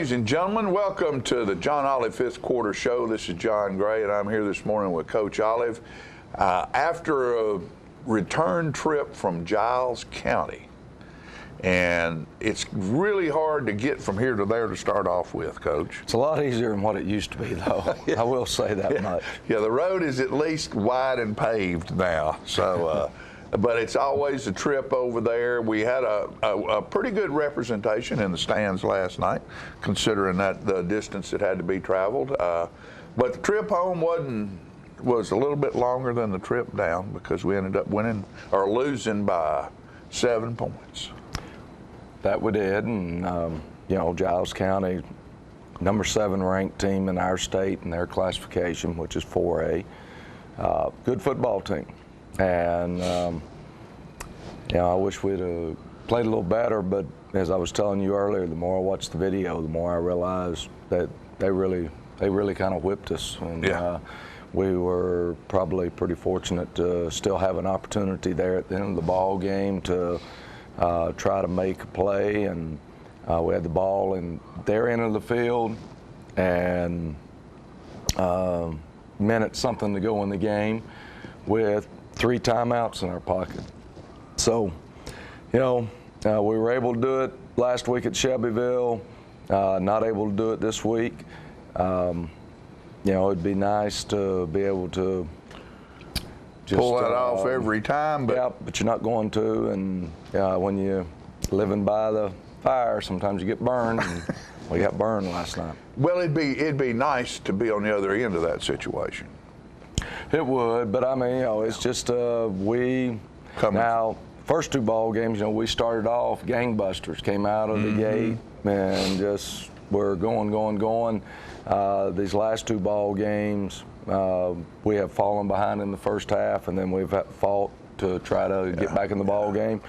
ladies and gentlemen. Welcome to the John Olive Fifth Quarter Show. This is John Gray, and I'm here this morning with Coach Olive. After a return trip from Giles County, and it's really hard to get from here to there to start off with, Coach. It's a lot easier than what it used to be, though. Yeah. I will say that much. Yeah, the road is at least wide and paved now, so but it's always a trip over there. We had a pretty good representation in the stands last night, considering that the distance that had to be traveled. But the trip home was a little bit longer than the trip down because we ended up winning or losing by 7 points. That we did, and you know, Giles County, number 7 ranked team in our state in their classification, which is 4A. Good football team, and you know, I wish we'd have played a little better. But as I was telling you earlier, the more I watched the video, the more I realized that they really kind of whipped us, and we were probably pretty fortunate to still have an opportunity there at the end of the ball game to try to make a play, and we had the ball in their end of the field, and minute something to go in the game with 3 timeouts in our pocket. So, you know, we were able to do it last week at Shelbyville, not able to do it this week. You know, it'd be nice to be able to just pull that off every time, but yeah, but you're not going to. And when you're living by the fire, sometimes you get burned. And we got burned last night. Well, it'd be nice to be on the other end of that situation. It would, but I mean, you know, it's just now first 2 ball games. You know, we started off gangbusters, came out of the gate, and just we're going. These last 2 ball games, we have fallen behind in the first half, and then we've fought to try to get back in the ball game.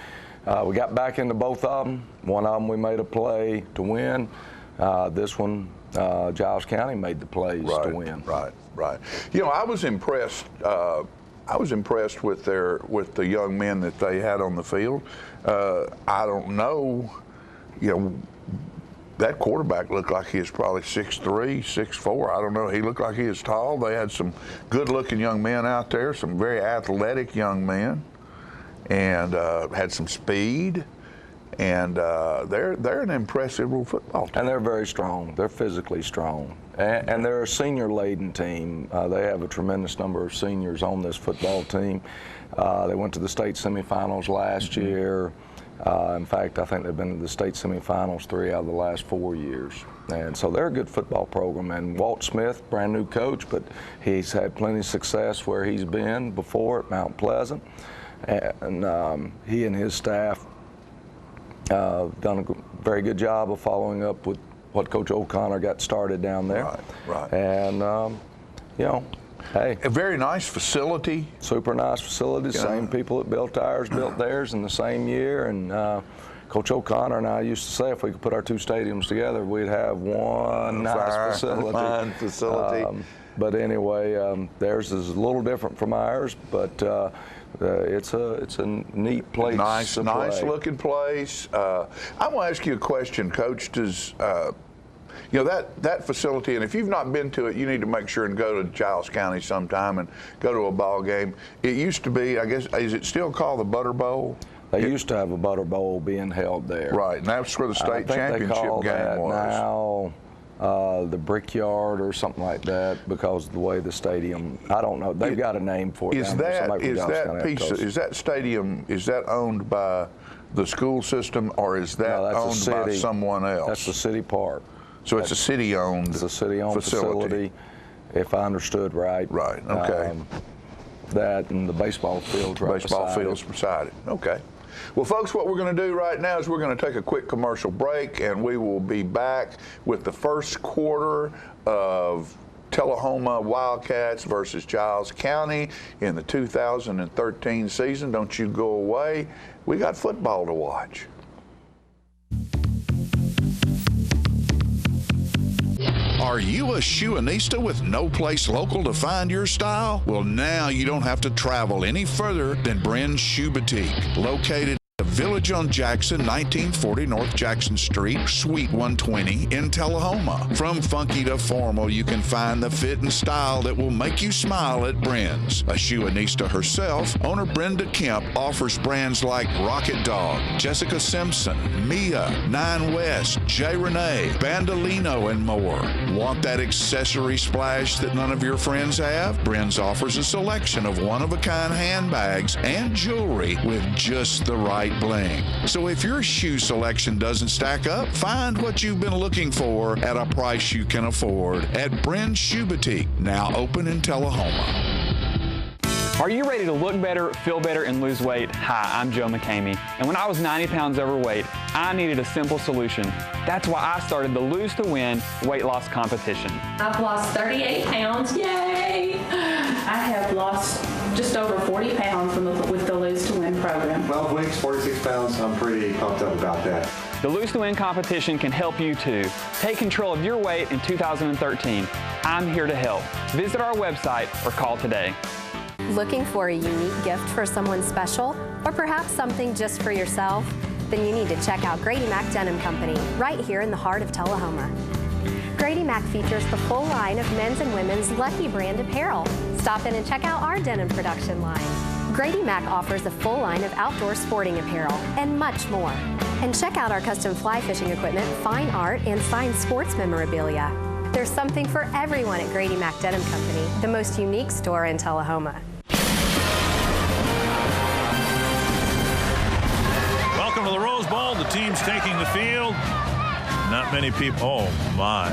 We got back into both of them. One of them we made a play to win. This one, Giles County made the plays to win. Right. You know, I was impressed. I was impressed with the young men that they had on the field. I don't know, you know. That quarterback looked like he was probably 6'3", 6'4". I don't know. He looked like he was tall. They had some good-looking young men out there, some very athletic young men, and had some speed. And they're an impressive little football team. And they're very strong. They're physically strong. And they're a senior-laden team. They have a tremendous number of seniors on this football team. They went to the state semifinals last year. In fact, I think they've been to the state semifinals 3 out of the last 4 years. And so they're a good football program. And Walt Smith, brand new coach, but he's had plenty of success where he's been before at Mount Pleasant. And he and his staff done a very good job of following up with what Coach O'Connor got started down there. Right. And, you know, hey. A very nice facility. Super nice facility. Yeah. Same people that built ours built theirs in the same year. And Coach O'Connor and I used to say if we could put our 2 stadiums together, we'd have one nice facility. But anyway, theirs is a little different from ours, but it's a neat place. Nice looking place. I want to ask you a question, Coach. Does you know, that facility, and if you've not been to it, you need to make sure and go to Giles County sometime and go to a ball game. It used to be, I guess, is it still called the Butter Bowl? They used to have a Butter Bowl being held there. Right, and that's where the state championship game was. Now the Brickyard or something like that, because of the way the stadium, I don't know, they've got a name for it. Is that stadium, is that owned by the school system, or is that owned by someone else? That's the city park. So it's a city-owned It's a city-owned facility, if I understood right. Right, okay. That and the baseball field's right beside it. Okay. Well, folks, what we're going to do right now is we're going to take a quick commercial break, and we will be back with the first quarter of Tullahoma Wildcats versus Giles County in the 2013 season. Don't you go away. We got football to watch. Are you a shoeanista with no place local to find your style? Well, now you don't have to travel any further than Bren's Shoe Boutique, located The Village on Jackson, 1940 North Jackson Street, Suite 120 in Tullahoma. From funky to formal, you can find the fit and style that will make you smile at Bren's. A shoeanista herself, owner Brenda Kemp offers brands like Rocket Dog, Jessica Simpson, Mia, Nine West, J. Renee, Bandolino, and more. Want that accessory splash that none of your friends have? Bren's offers a selection of one-of-a-kind handbags and jewelry with just the right bling. So if your shoe selection doesn't stack up, find what you've been looking for at a price you can afford at Bren's Shoe Boutique, now open in Tullahoma. Are you ready to look better, feel better, and lose weight? Hi, I'm Joe McCamey, and when I was 90 pounds overweight, I needed a simple solution. That's why I started the Lose to Win weight loss competition. I've lost 38 pounds, yay! I have lost just over 40 pounds with the Lose to Win program. 12 weeks, 46 pounds, I'm pretty pumped up about that. The Lose to Win competition can help you too. Take control of your weight in 2013. I'm here to help. Visit our website or call today. Looking for a unique gift for someone special, or perhaps something just for yourself? Then you need to check out Grady Mac Denim Company, right here in the heart of Tullahoma. Grady Mac features the full line of men's and women's Lucky brand apparel. Stop in and check out our denim production line. Grady Mac offers a full line of outdoor sporting apparel and much more. And check out our custom fly fishing equipment, fine art, and signed sports memorabilia. There's something for everyone at Grady Mac Denim Company, the most unique store in Tullahoma. Welcome to the Rose Bowl. The team's taking the field. Not many people. Oh, my.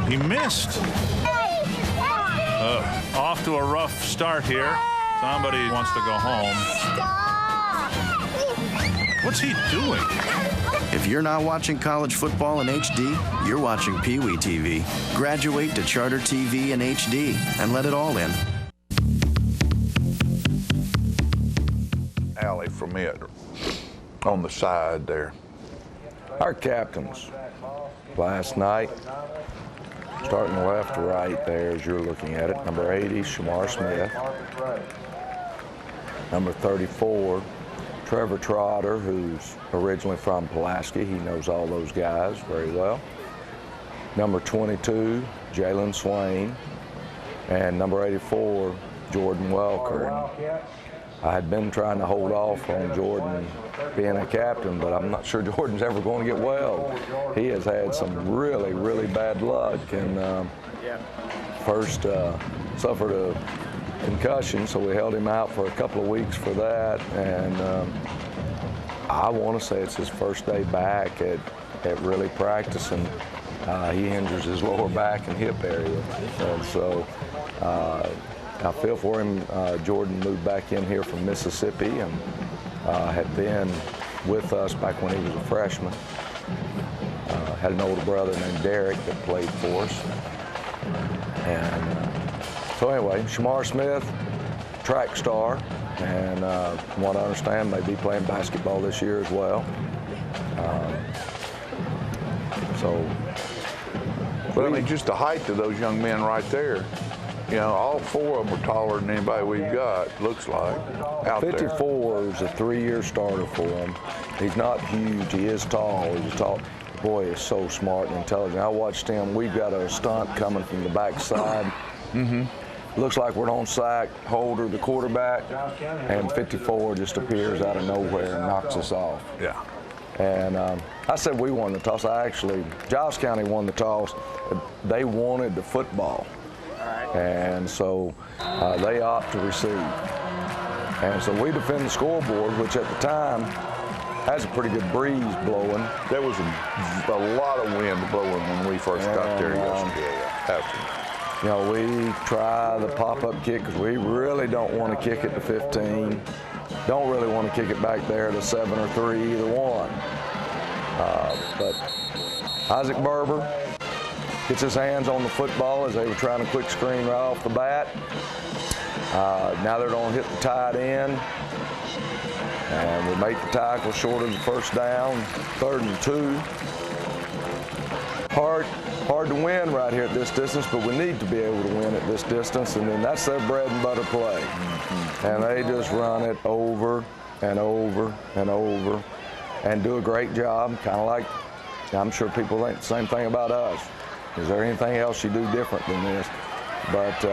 He missed. Off to a rough start here. Somebody wants to go home. What's he doing? If you're not watching college football in HD, you're watching Pee Wee TV. Graduate to Charter TV in HD and let it all in. Alley from it on the side there. Our captains last night, starting left to right there as you're looking at it. Number 80, Shamar Smith. Number 34, Trevor Trotter, who's originally from Pulaski. He knows all those guys very well. Number 22, Jalen Swain. And number 84, Jordan Welker. I had been trying to hold off on Jordan being a captain, but I'm not sure Jordan's ever going to get well. He has had some really, really bad luck, and first suffered a concussion, so we held him out for a couple of weeks for that, and I want to say it's his first day back at really practicing. He injures his lower back and hip area, and so I feel for him. Jordan moved back in here from Mississippi and had been with us back when he was a freshman. Had an older brother named Derek that played for us. And so anyway, Shamar Smith, track star, and from what I understand, may be playing basketball this year as well. But I mean, just the height of those young men right there. You know, all four of them are taller than anybody we've got, looks like, out 54 is a 3-year starter for him. He's not huge. He is tall. He's tall. Boy, he's so smart and intelligent. I watched him. We've got a stunt coming from the backside. Looks like we're on sack, Holder, the quarterback, and 54 just appears out of nowhere and knocks us off. Yeah. And I said we won the toss. Giles County won the toss. They wanted the football. And so they opt to receive. And so we defend the scoreboard, which at the time has a pretty good breeze blowing. There was a lot of wind blowing when we first got there yesterday. You know, we try the pop-up kick because we really don't want to kick it to 15. Don't really want to kick it back there to 7 or 3, either one. But Isaac Berber gets his hands on the football as they were trying to quick screen right off the bat. Now they're going to hit the tight end. And we make the tackle short of the first down, 3rd and 2. Hard to win right here at this distance, but we need to be able to win at this distance, and then that's their bread and butter play. And they just run it over and over and over and do a great job, kind of like I'm sure people think the same thing about us. Is there anything else you do different than this? But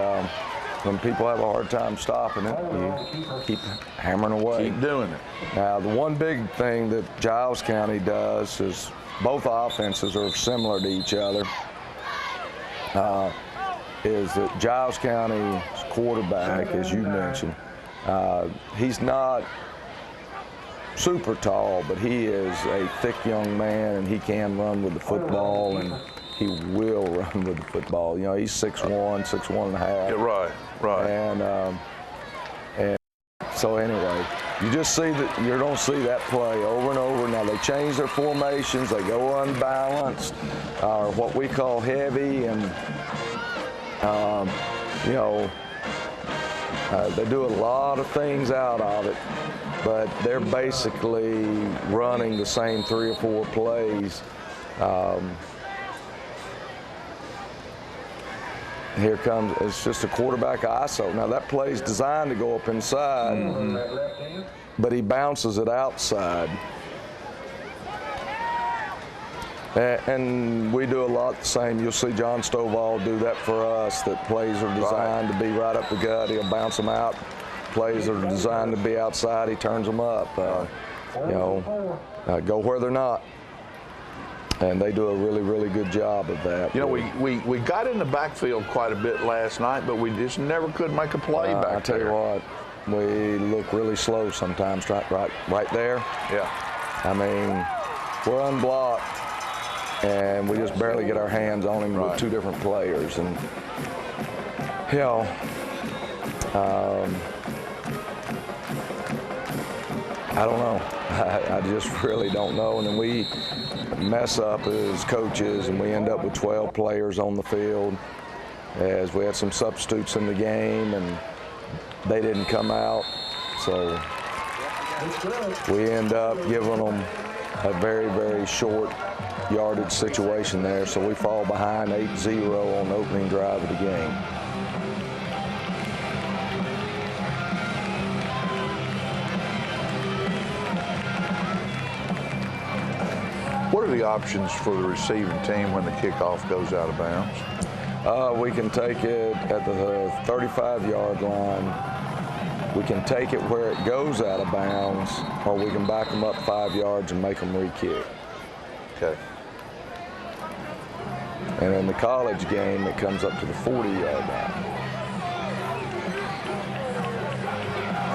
when people have a hard time stopping it, you keep hammering away. Keep doing it. Now, the one big thing that Giles County does is both offenses are similar to each other, is that Giles County's quarterback, as you mentioned, he's not super tall, but he is a thick young man, and he can run with the football, and he will run with the football. You know, he's 6'1", 6'1 and a half. Yeah, right. And so anyway, you just see that, you don't see that play over and over. Now they change their formations, they go unbalanced, or what we call heavy, and you know, they do a lot of things out of it, but they're basically running the same 3 or 4 plays. Here comes, it's just a quarterback ISO. Now that play is designed to go up inside, but he bounces it outside. And we do a lot the same. You'll see John Stovall do that for us, that plays are designed to be right up the gut. He'll bounce them out. Plays are designed to be outside. He turns them up. You know, go where they're not. And they do a really, really good job of that. You know, we got in the backfield quite a bit last night, but we just never could make a play back there. I tell you what, we look really slow sometimes, right there. Yeah. I mean, we're unblocked, and we just barely get our hands on him with 2 different players. And, you know, I don't know. I just really don't know. And then we mess up as coaches, and we end up with 12 players on the field, as we had some substitutes in the game, and they didn't come out. So we end up giving them a very, very short yardage situation there. So we fall behind 8-0 on the opening drive of the game. What are the options for the receiving team when the kickoff goes out of bounds? We can take it at the 35-yard line. We can take it where it goes out of bounds, or we can back them up 5 yards and make them re-kick. Okay. And in the college game, it comes up to the 40-yard line.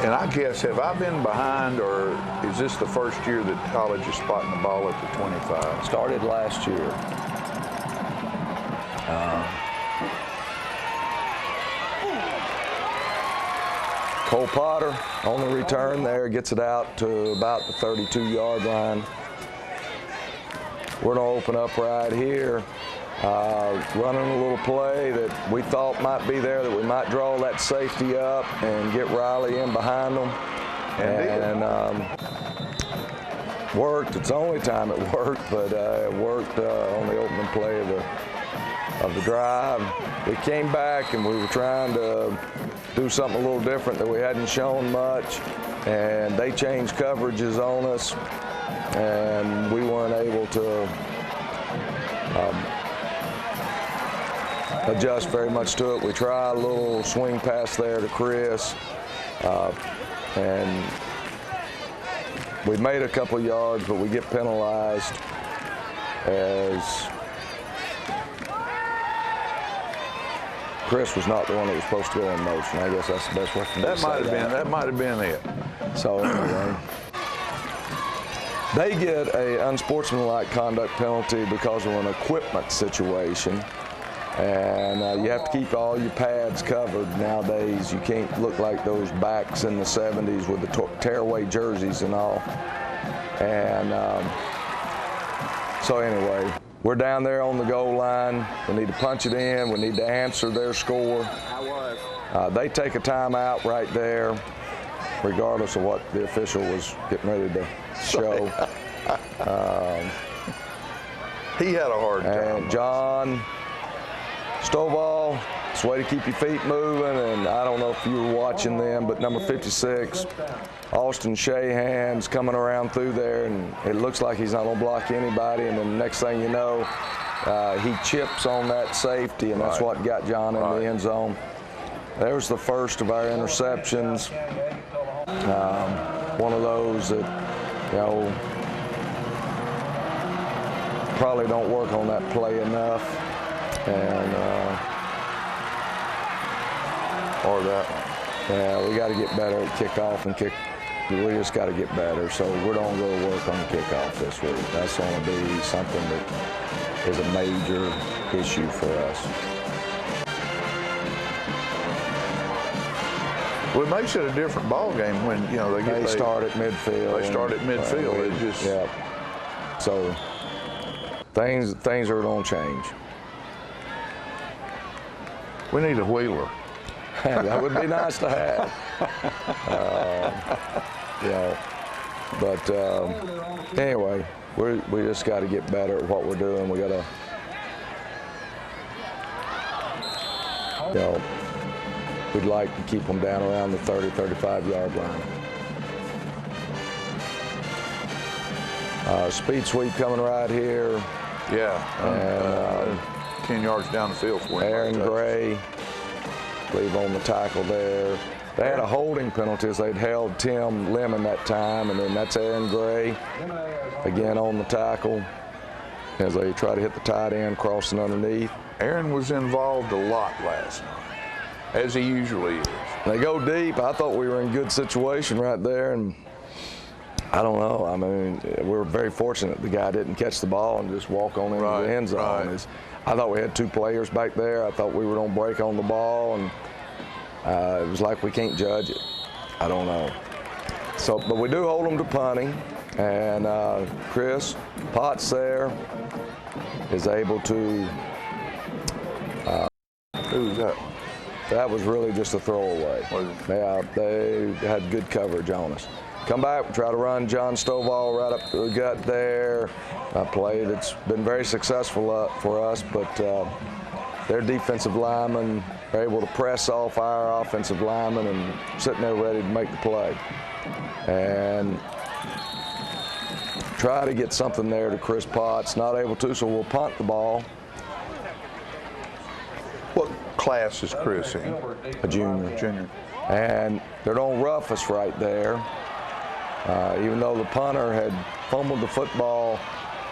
And I guess, have I been behind, or is this the first year that college is spotting the ball at the 25? Started last year. Cole Potter on the return there, gets it out to about the 32-yard line. We're going to open up right here, running a little play that we thought might be there, that we might draw that safety up and get Riley in behind them. And worked. It's the only time it worked, but it worked on the opening play of the drive. We came back and we were trying to do something a little different that we hadn't shown much, and they changed coverages on us, and we weren't able to adjust very much to it. We tried a little swing pass there to Chris, and we made a couple yards, but we get penalized as Chris was not the one that was supposed to go in motion. I guess that's the best way for me to say that. That might have been it. So anyway, they get a unsportsmanlike conduct penalty because of an equipment situation. And you have to keep all your pads covered nowadays. You can't look like those backs in the 70s with the tearaway jerseys and all. And so anyway, we're down there on the goal line. We need to punch it in. We need to answer their score. They take a timeout right there, regardless of what the official was getting ready to show. He had a hard time. And John Stovall, it's a way to keep your feet moving, and I don't know if you were watching them, but number 56, Austin Shahan's coming around through there, and it looks like he's not going to block anybody, and then the next thing you know, he chips on that safety, and that's what got John in the end zone. There's the first of our interceptions. One of those that, you know, probably don't work on that play enough. And or that one. Yeah, we got to get better at kickoff and kick. We just got to get better. So we're going to go work on kickoff this week. That's going to be something that is a major issue for us. Well, it makes it a different ball game when, you know, they start at midfield. They start at midfield. It just, yeah. So things are going to change. We need a wheeler. That would be nice to have. Yeah. But anyway, we just got to get better at what we're doing. We got to, you know, we'd like to keep them down around the 30, 35-yard line. Speed sweep coming right here. Yeah. And 10 yards down the field for him. Aaron Gray, I believe, on the tackle there. They had a holding penalty as they'd held Tim Lemon that time, and then that's Aaron Gray again on the tackle as they try to hit the tight end crossing underneath. Aaron was involved a lot last night, as he usually is. They go deep. I thought we were in good situation right there, and I don't know. I mean, we were very fortunate the guy didn't catch the ball and just walk on into the end zone. Right. I thought we had two players back there. I thought we were going to break on the ball, and it was like we can't judge it. I don't know. So, but we do hold them to punting, and Chris Potts there is able to. Who's that? That was really just a throwaway. Yeah, they had good coverage on us. Come back, try to run John Stovall right up the gut there. A play that's been very successful for us, but their defensive linemen are able to press off our offensive linemen and sitting there ready to make the play. And try to get something there to Chris Potts. Not able to, so we'll punt the ball. What class is Chris in? A junior. Junior. And they're going to rough us right there. Even though the punter had fumbled the football,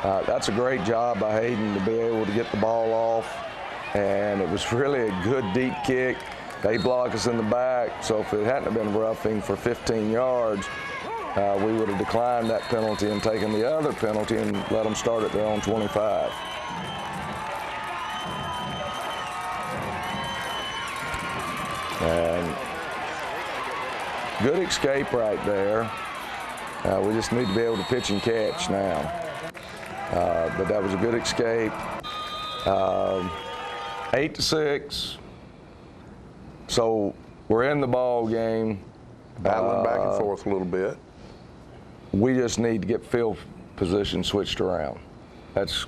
that's a great job by Hayden to be able to get the ball off. And it was really a good deep kick. They block us in the back, so if it hadn't been roughing for 15 yards, we would have declined that penalty and taken the other penalty and let them start at their own 25. And good escape right there. We just need to be able to pitch and catch now. But that was a good escape. 8-6. So we're in the ball game. Battling back and forth a little bit. We just need to get field position switched around. That's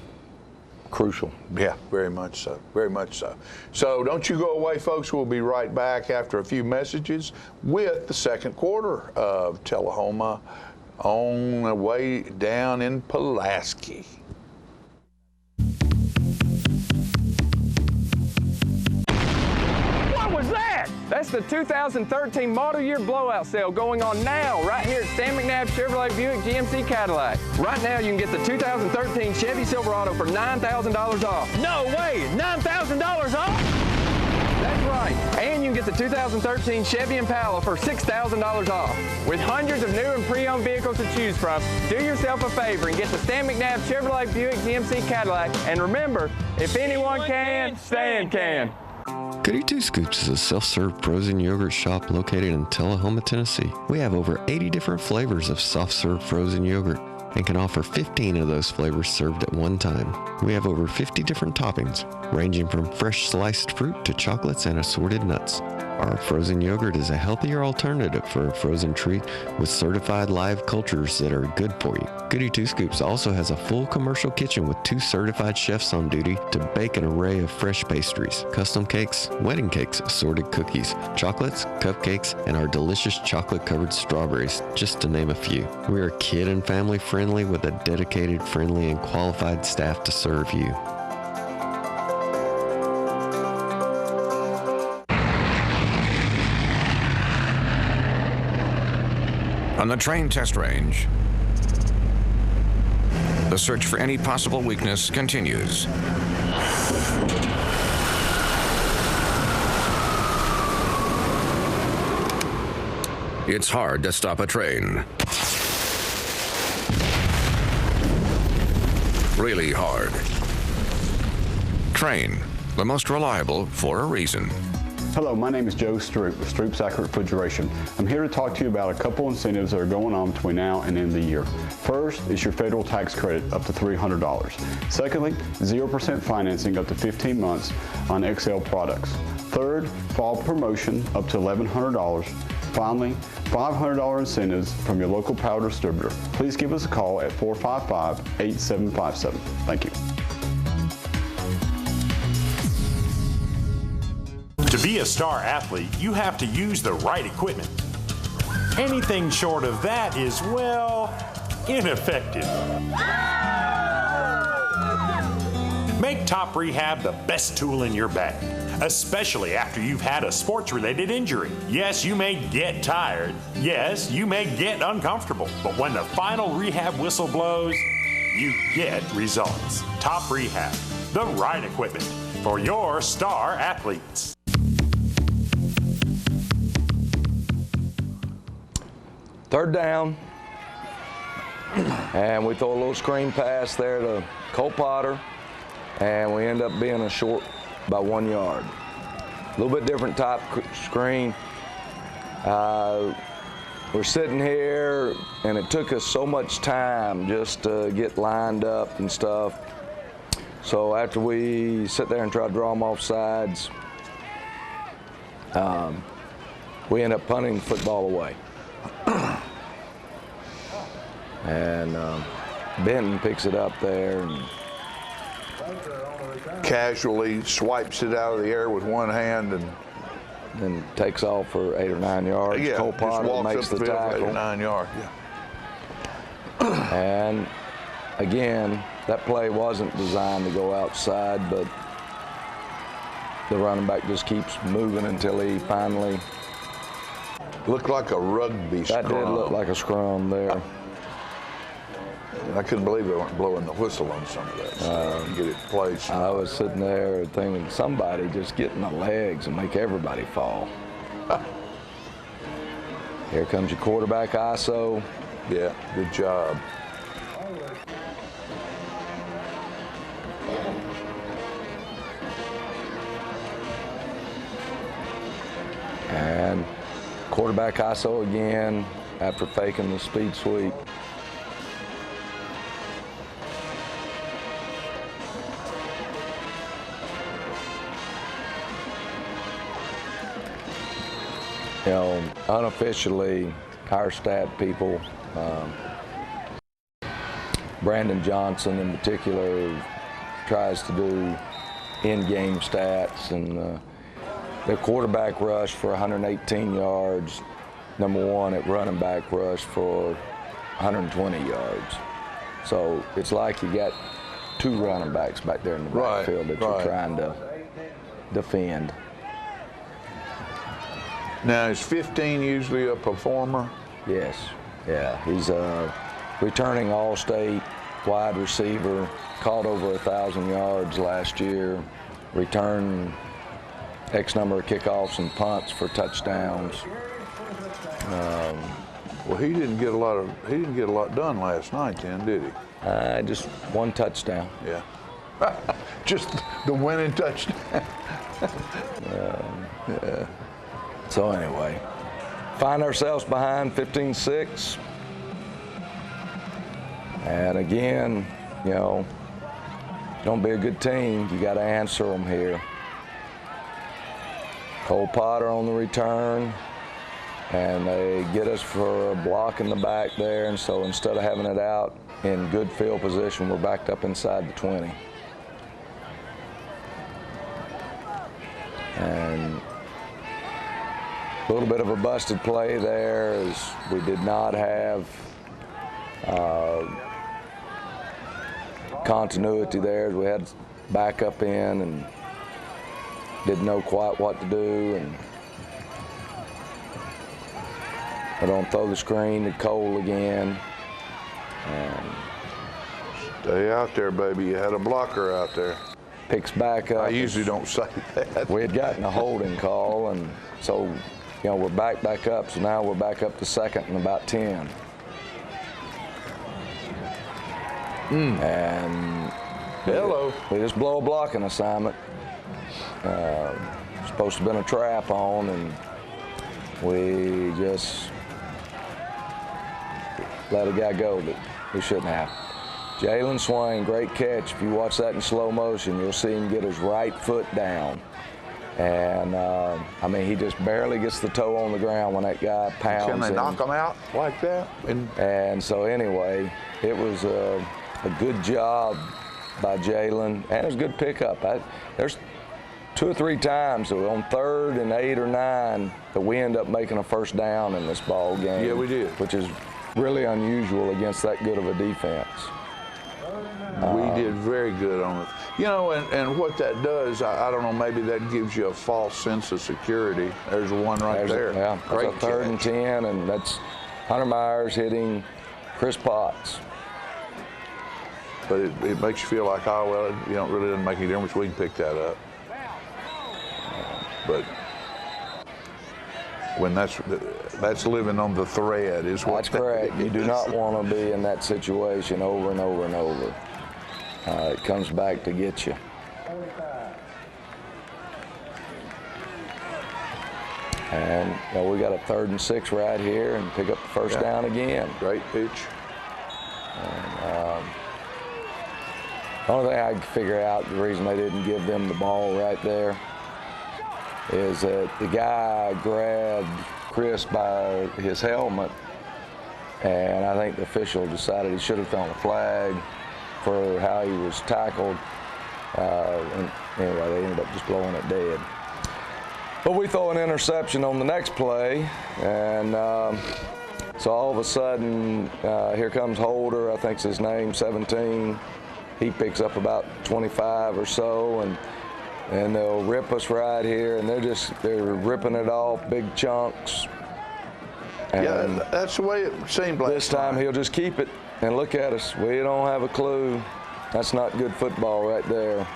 crucial. Yeah, very much so. Very much so. So don't you go away, folks. We'll be right back after a few messages with the second quarter of Tullahoma on the way down in Pulaski. What was that? That's the 2013 model year blowout sale going on now right here at Stan McNabb Chevrolet Buick GMC Cadillac. Right now you can get the 2013 Chevy Silverado for $9,000 off. No way, $9,000 off? That's right. And you can get the 2013 Chevy Impala for $6,000 off. With hundreds of new and pre-owned vehicles to choose from, do yourself a favor and get the Stan McNabb Chevrolet Buick GMC Cadillac. And remember, if anyone can, Stan can. Goody Two Scoops is a self-serve frozen yogurt shop located in Tullahoma, Tennessee. We have over 80 different flavors of soft-serve frozen yogurt and can offer 15 of those flavors served at one time. We have over 50 different toppings, ranging from fresh sliced fruit to chocolates and assorted nuts. Our frozen yogurt is a healthier alternative for a frozen treat with certified live cultures that are good for you. Goody Two Scoops also has a full commercial kitchen with 2 certified chefs on duty to bake an array of fresh pastries, custom cakes, wedding cakes, assorted cookies, chocolates, cupcakes, and our delicious chocolate-covered strawberries, just to name a few. We are kid and family friendly with a dedicated, friendly, and qualified staff to serve you. On the train test range, the search for any possible weakness continues. It's hard to stop a train. Really hard. Train, the most reliable for a reason. Hello, my name is Joe Stroop with Stroop's Accurate Refrigeration. I'm here to talk to you about a couple incentives that are going on between now and end of the year. First is your federal tax credit up to $300. Secondly, 0% financing up to 15 months on XL products. Third, fall promotion up to $1,100. Finally, $500 incentives from your local power distributor. Please give us a call at 455-8757. Thank you. To be a star athlete, you have to use the right equipment. Anything short of that is, well, ineffective. Make Top Rehab the best tool in your bag, especially after you've had a sports-related injury. Yes, you may get tired. Yes, you may get uncomfortable. But when the final rehab whistle blows, you get results. Top Rehab, the right equipment for your star athletes. Third down, and we throw a little screen pass there to Cole Potter, and we end up being a short by 1 yard. A little bit different type screen. We're sitting here, and it took us so much time just to get lined up and stuff. So after we sit there and try to draw them off sides, we end up punting the football away. And Benton picks it up there and casually swipes it out of the air with one hand and then takes off for 8 or 9 yards. Yeah, Cole just Potter walks makes up the field, tackle. 8 or 9 yards. Yeah. And again, that play wasn't designed to go outside, but the running back just keeps moving until he finally. Looked like a rugby scrum. That did look like a scrum there. I couldn't believe they weren't blowing the whistle on some of that stuff and get it placed. I was sitting there thinking somebody just get in the legs and make everybody fall. Here comes your quarterback ISO. Yeah, good job. And quarterback ISO again after faking the speed sweep. You know, unofficially, our stat people, Brandon Johnson in particular, tries to do in-game stats, and their quarterback rushed for 118 yards, number one at running back rush for 120 yards. So it's like you got 2 running backs back there in the backfield that you're trying to defend. Now, is 15 usually a performer? Yes, yeah. He's a returning All-State wide receiver, caught over 1,000 yards last year, returned X number of kickoffs and punts for touchdowns. Well, he didn't get a lot done last night, then, did he? Just 1 touchdown. Yeah. Just the winning touchdown. Yeah. So anyway, find ourselves behind 15-6. And again, you know, don't be a good team. You got to answer them here. Cole Potter on the return, and they get us for a block in the back there, and so instead of having it out in good field position, we're backed up inside the 20. And a little bit of a busted play there, as we did not have continuity there. We had back up in and didn't know quite what to do. And I don't throw the screen to Cole again. And stay out there, baby. You had a blocker out there. Picks back up. I usually don't say that. We had gotten a holding call, and so, you know, we're back up. So now we're back up to second and about 10. And hello. We just blow a blocking assignment. Supposed to have been a trap on, and we just let a guy go that we shouldn't have. Jalen Swain, great catch. If you watch that in slow motion, you'll see him get his right foot down. And, I mean, he just barely gets the toe on the ground when that guy pounds him. Can they knock him out like that? And so, anyway, it was a good job by Jalen, and it was a good pickup. There's 2 or 3 times on 3rd and 8 or 9 that we end up making a first down in this ball game. Yeah, we did. Which is really unusual against that good of a defense. We did very good on it. You know, and what that does, I don't know, maybe that gives you a false sense of security. There's one right there. Yeah, great that's a 3rd and 10, and that's Hunter Myers hitting Chris Potts. But it makes you feel like, oh, well, you know, it really doesn't make any difference. We can pick that up. But when that's living on the thread is what. That's correct. You do not want to be in that situation over and over and over. It comes back to get you. And you know, we got a 3rd and 6 right here, and pick up the first down again. Great pitch. And, the only thing I could figure out, the reason they didn't give them the ball right there, is that the guy grabbed Chris by his helmet, and I think the official decided he should have thrown a flag for how he was tackled. And anyway, they ended up just blowing it dead. But we throw an interception on the next play, and so all of a sudden, here comes Holder, I think's his name, 17. He picks up about 25 or so, and they'll rip us right here, and they're ripping it off, big chunks. And yeah, that's the way it seemed like. This time he'll just keep it, and look at us. We don't have a clue. That's not good football right there.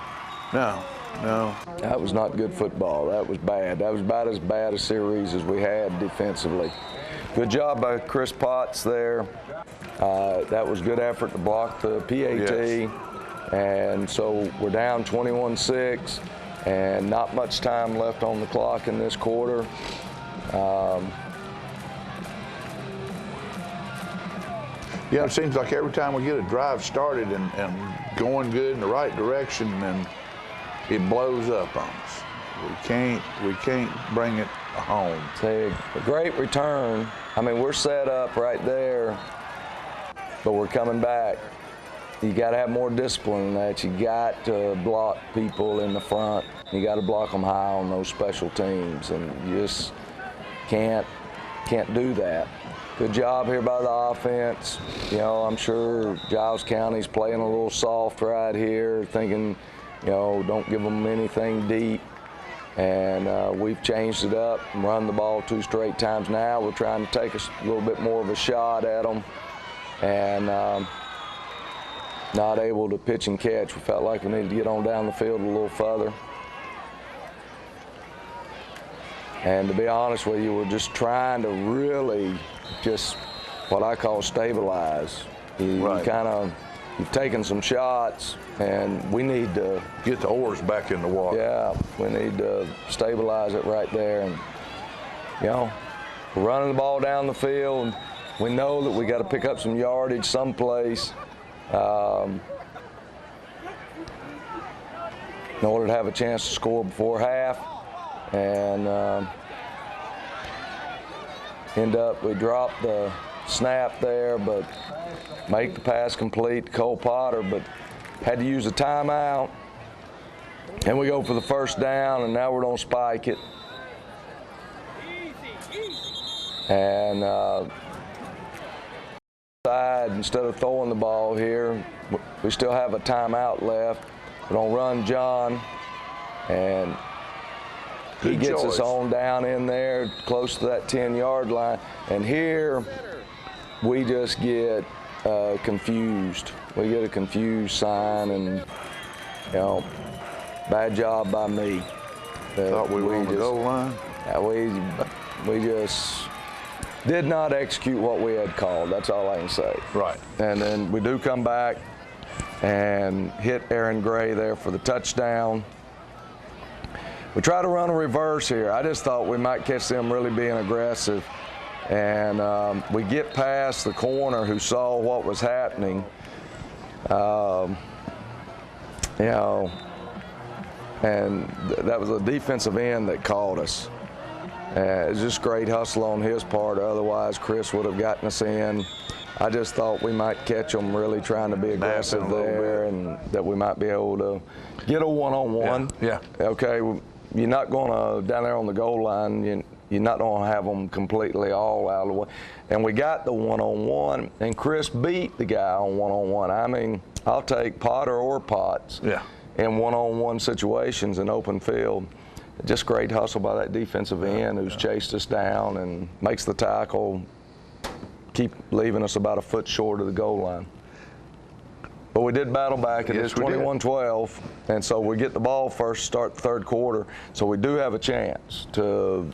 No. That was not good football. That was bad. That was about as bad a series as we had defensively. Good job by Chris Potts there. That was good effort to block the PAT. Yes. And so we're down 21-6, and not much time left on the clock in this quarter. Yeah, it seems like every time we get a drive started and going good in the right direction, and it blows up on us. We can't bring it home. A great return. I mean, we're set up right there, but we're coming back. You got to have more discipline than that. You got to block people in the front. You got to block them high on those special teams, and you just can't do that. Good job here by the offense. You know, I'm sure Giles County's playing a little soft right here, thinking, you know, don't give them anything deep. And we've changed it up and run the ball 2 straight times now. We're trying to take a little bit more of a shot at them, and not able to pitch and catch. We felt like we needed to get on down the field a little further. And to be honest with you, we're just trying to really just what I call stabilize. You've taken some shots, and we need to get the oars back in the water. Yeah, we need to stabilize it right there. And, you know, we're running the ball down the field. We know that we got to pick up some yardage someplace in order to have a chance to score before half. and we dropped the snap there, but make the pass complete to Cole Potter, but had to use a timeout. And we go for the first down, and now we're going to spike it. And instead of throwing the ball here, we still have a timeout left. We're going to run John, and he gets us on down in there close to that 10-yard line. And here we just get confused. We get a confused sign, and, you know, bad job by me. Thought we were on the goal line? We just did not execute what we had called. That's all I can say. Right. And then we do come back and hit Aaron Gray there for the touchdown. We try to run a reverse here. I just thought we might catch them really being aggressive. And we get past the corner who saw what was happening. You know, and that was a defensive end that called us. It was just great hustle on his part. Otherwise, Chris would have gotten us in. I just thought we might catch them really trying to be aggressive there, and that we might be able to get a one-on-one. Yeah. Okay, you're not going to, down there on the goal line, you're not going to have them completely all out of the way. And we got the one-on-one, and Chris beat the guy on one-on-one. I mean, I'll take Potter or Potts in one-on-one situations in open field. Just great hustle by that defensive end who's chased us down and makes the tackle, keep leaving us about a foot short of the goal line. But we did battle back. It is 21-12, and so we get the ball first, start the third quarter, so we do have a chance to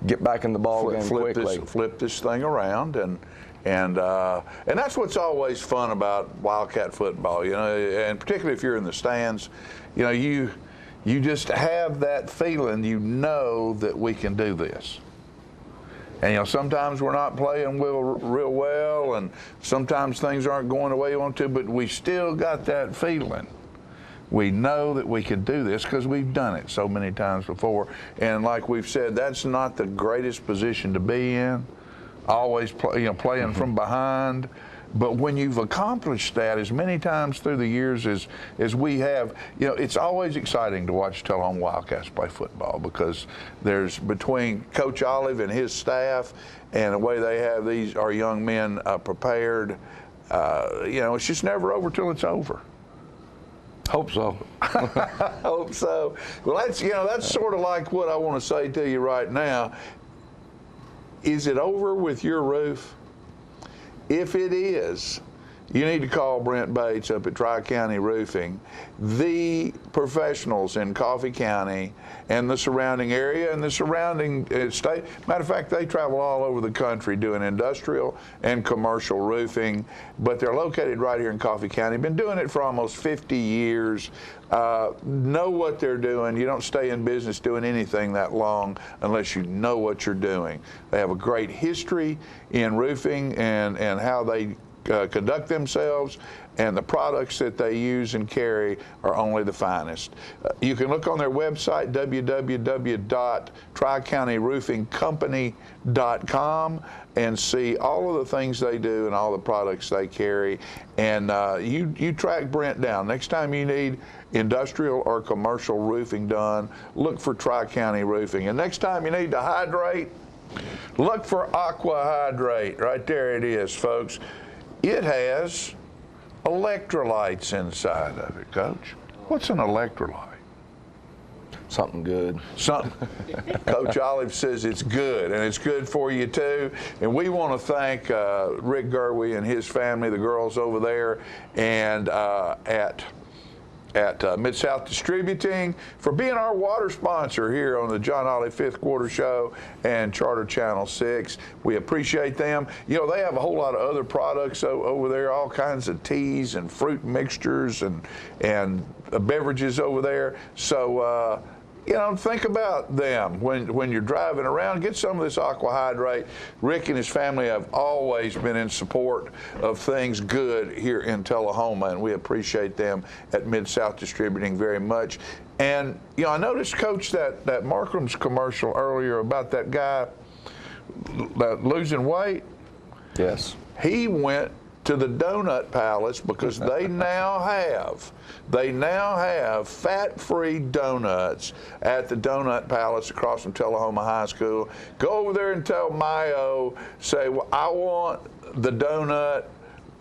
get back in the ball game quickly. Flip this thing around, and that's what's always fun about Wildcat football, you know, and particularly if you're in the stands, you know, you just have that feeling, you know, that we can do this. And, you know, sometimes we're not playing real well, and sometimes things aren't going the way you want to, but we still got that feeling. We know that we can do this because we've done it so many times before. And like we've said, that's not the greatest position to be in, always playing from behind. But when you've accomplished that as many times through the years as we have, you know, it's always exciting to watch Tullahoma Wildcats play football, because there's, between Coach Olive and his staff and the way they have our young men prepared, you know, it's just never over till it's over. Hope so. Hope so. Well, that's sort of like what I want to say to you right now. Is it over with your roof? If it is, you need to call Brent Bates up at Tri-County Roofing, the professionals in Coffee County and the surrounding area and the surrounding state. Matter of fact, they travel all over the country doing industrial and commercial roofing, but they're located right here in Coffee County. Been doing it for almost 50 years. Know what they're doing. You don't stay in business doing anything that long unless you know what you're doing. They have a great history in roofing and how they conduct themselves, and the products that they use and carry are only the finest. You can look on their website, www.tricountyroofingcompany.com, and see all of the things they do and all the products they carry. And you track Brent down. Next time you need industrial or commercial roofing done, look for Tri-County Roofing. And next time you need to hydrate, look for Aqua Hydrate. Right there it is, folks. It has electrolytes inside of it, Coach. What's an electrolyte? Something good. Coach Olive says it's good, and it's good for you too. And we want to thank Rick Gerwe and his family, the girls over there, and at Mid-South Distributing, for being our water sponsor here on the John Ollie Fifth Quarter Show and Charter Channel 6. We appreciate them. You know, they have a whole lot of other products over there, all kinds of teas and fruit mixtures and beverages over there. So you know, think about them when you're driving around. Get some of this aqua hydrate. Rick and his family have always been in support of things good here in Tullahoma, and we appreciate them at Mid-South Distributing very much. And, you know, I noticed, Coach, that Markram's commercial earlier about that guy losing weight. Yes. He went to the Donut Palace because they now have fat-free donuts at the Donut Palace across from Tullahoma High School. Go over there and tell Mayo, say, well, I want the donut,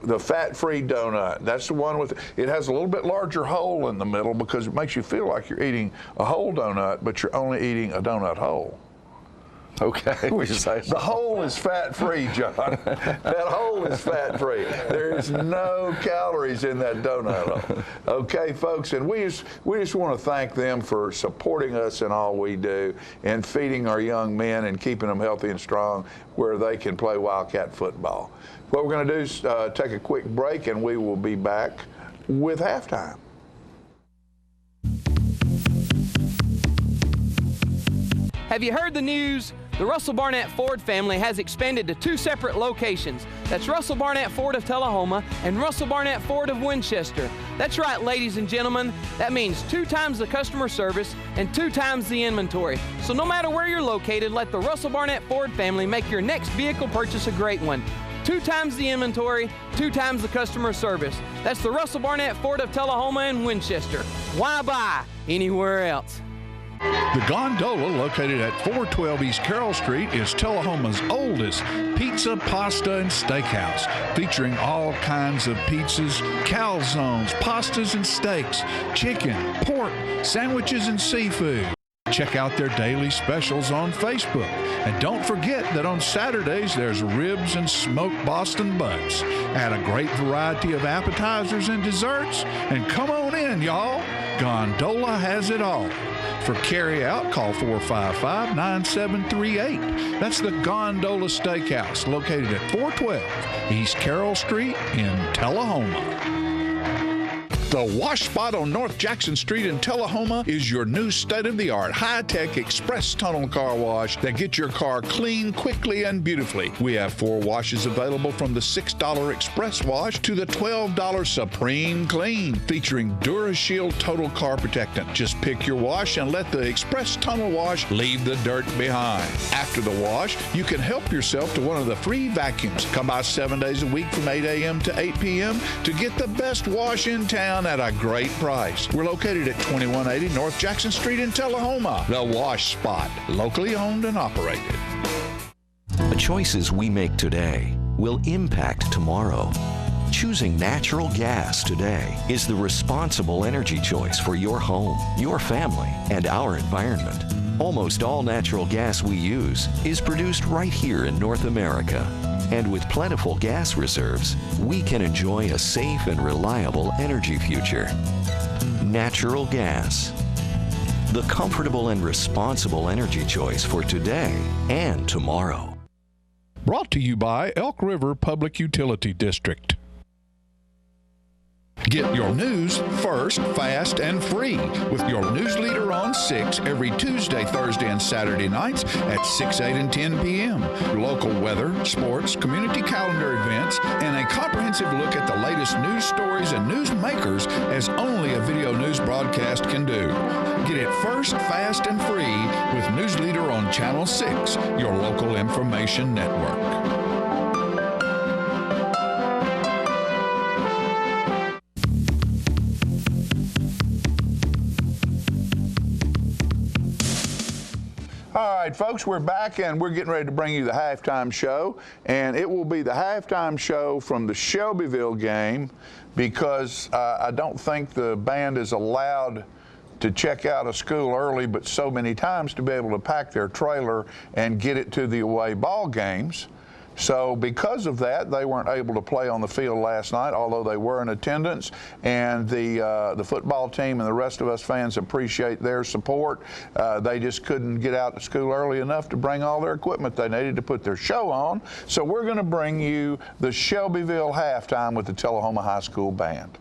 the fat-free donut. That's the one with, it has a little bit larger hole in the middle because it makes you feel like you're eating a whole donut, but you're only eating a donut hole. Okay, we say so. The hole is fat-free, John. That hole is fat-free. There is no calories in that donut hole. Okay, folks, and we just want to thank them for supporting us in all we do and feeding our young men and keeping them healthy and strong where they can play Wildcat football. What we're going to do is take a quick break, and we will be back with halftime. Have you heard the news? The Russell Barnett Ford family has expanded to 2 separate locations. That's Russell Barnett Ford of Tullahoma and Russell Barnett Ford of Winchester. That's right, ladies and gentlemen. That means 2 times the customer service and 2 times the inventory. So no matter where you're located, let the Russell Barnett Ford family make your next vehicle purchase a great one. 2 times the inventory, 2 times the customer service. That's the Russell Barnett Ford of Tullahoma and Winchester. Why buy anywhere else? The Gondola, located at 412 East Carroll Street, is Tullahoma's oldest pizza, pasta, and steakhouse, featuring all kinds of pizzas, calzones, pastas, and steaks, chicken, pork, sandwiches, and seafood. Check out their daily specials on Facebook. And don't forget that on Saturdays, there's ribs and smoked Boston butts. Add a great variety of appetizers and desserts, and come on in, y'all. Gondola has it all. For carry-out, call 455-9738. That's the Gondola Steakhouse, located at 412 East Carroll Street in Tullahoma. The Wash Spot on North Jackson Street in Tullahoma is your new state-of-the-art, high-tech express tunnel car wash that gets your car clean quickly and beautifully. We have 4 washes available, from the $6 Express Wash to the $12 Supreme Clean, featuring DuraShield Total Car Protectant. Just pick your wash and let the Express Tunnel Wash leave the dirt behind. After the wash, you can help yourself to one of the free vacuums. Come by 7 days a week from 8 a.m. to 8 p.m. to get the best wash in town at a great price. We're located at 2180 North Jackson Street in Tullahoma. The Wash Spot, locally owned and operated. The choices we make today will impact tomorrow. Choosing natural gas today is the responsible energy choice for your home, your family, and our environment. Almost all natural gas we use is produced right here in North America. And with plentiful gas reserves, we can enjoy a safe and reliable energy future. Natural gas. The comfortable and responsible energy choice for today and tomorrow. Brought to you by Elk River Public Utility District. Get your news first, fast, and free with your news leader on 6 every Tuesday, Thursday, and Saturday nights at 6, 8, and 10 p.m. Local weather, sports, community calendar events, and a comprehensive look at the latest news stories and news makers as only a video news broadcast can do. Get it first, fast, and free with News Leader on Channel 6, your local information network. All right, folks, we're back, and we're getting ready to bring you the halftime show, and it will be the halftime show from the Shelbyville game, because I don't think the band is allowed to check out of school early, but so many times to be able to pack their trailer and get it to the away ball games. So because of that, they weren't able to play on the field last night, although they were in attendance. And the football team and the rest of us fans appreciate their support. They just couldn't get out to school early enough to bring all their equipment they needed to put their show on. So we're going to bring you the Shelbyville halftime with the Tullahoma High School Band.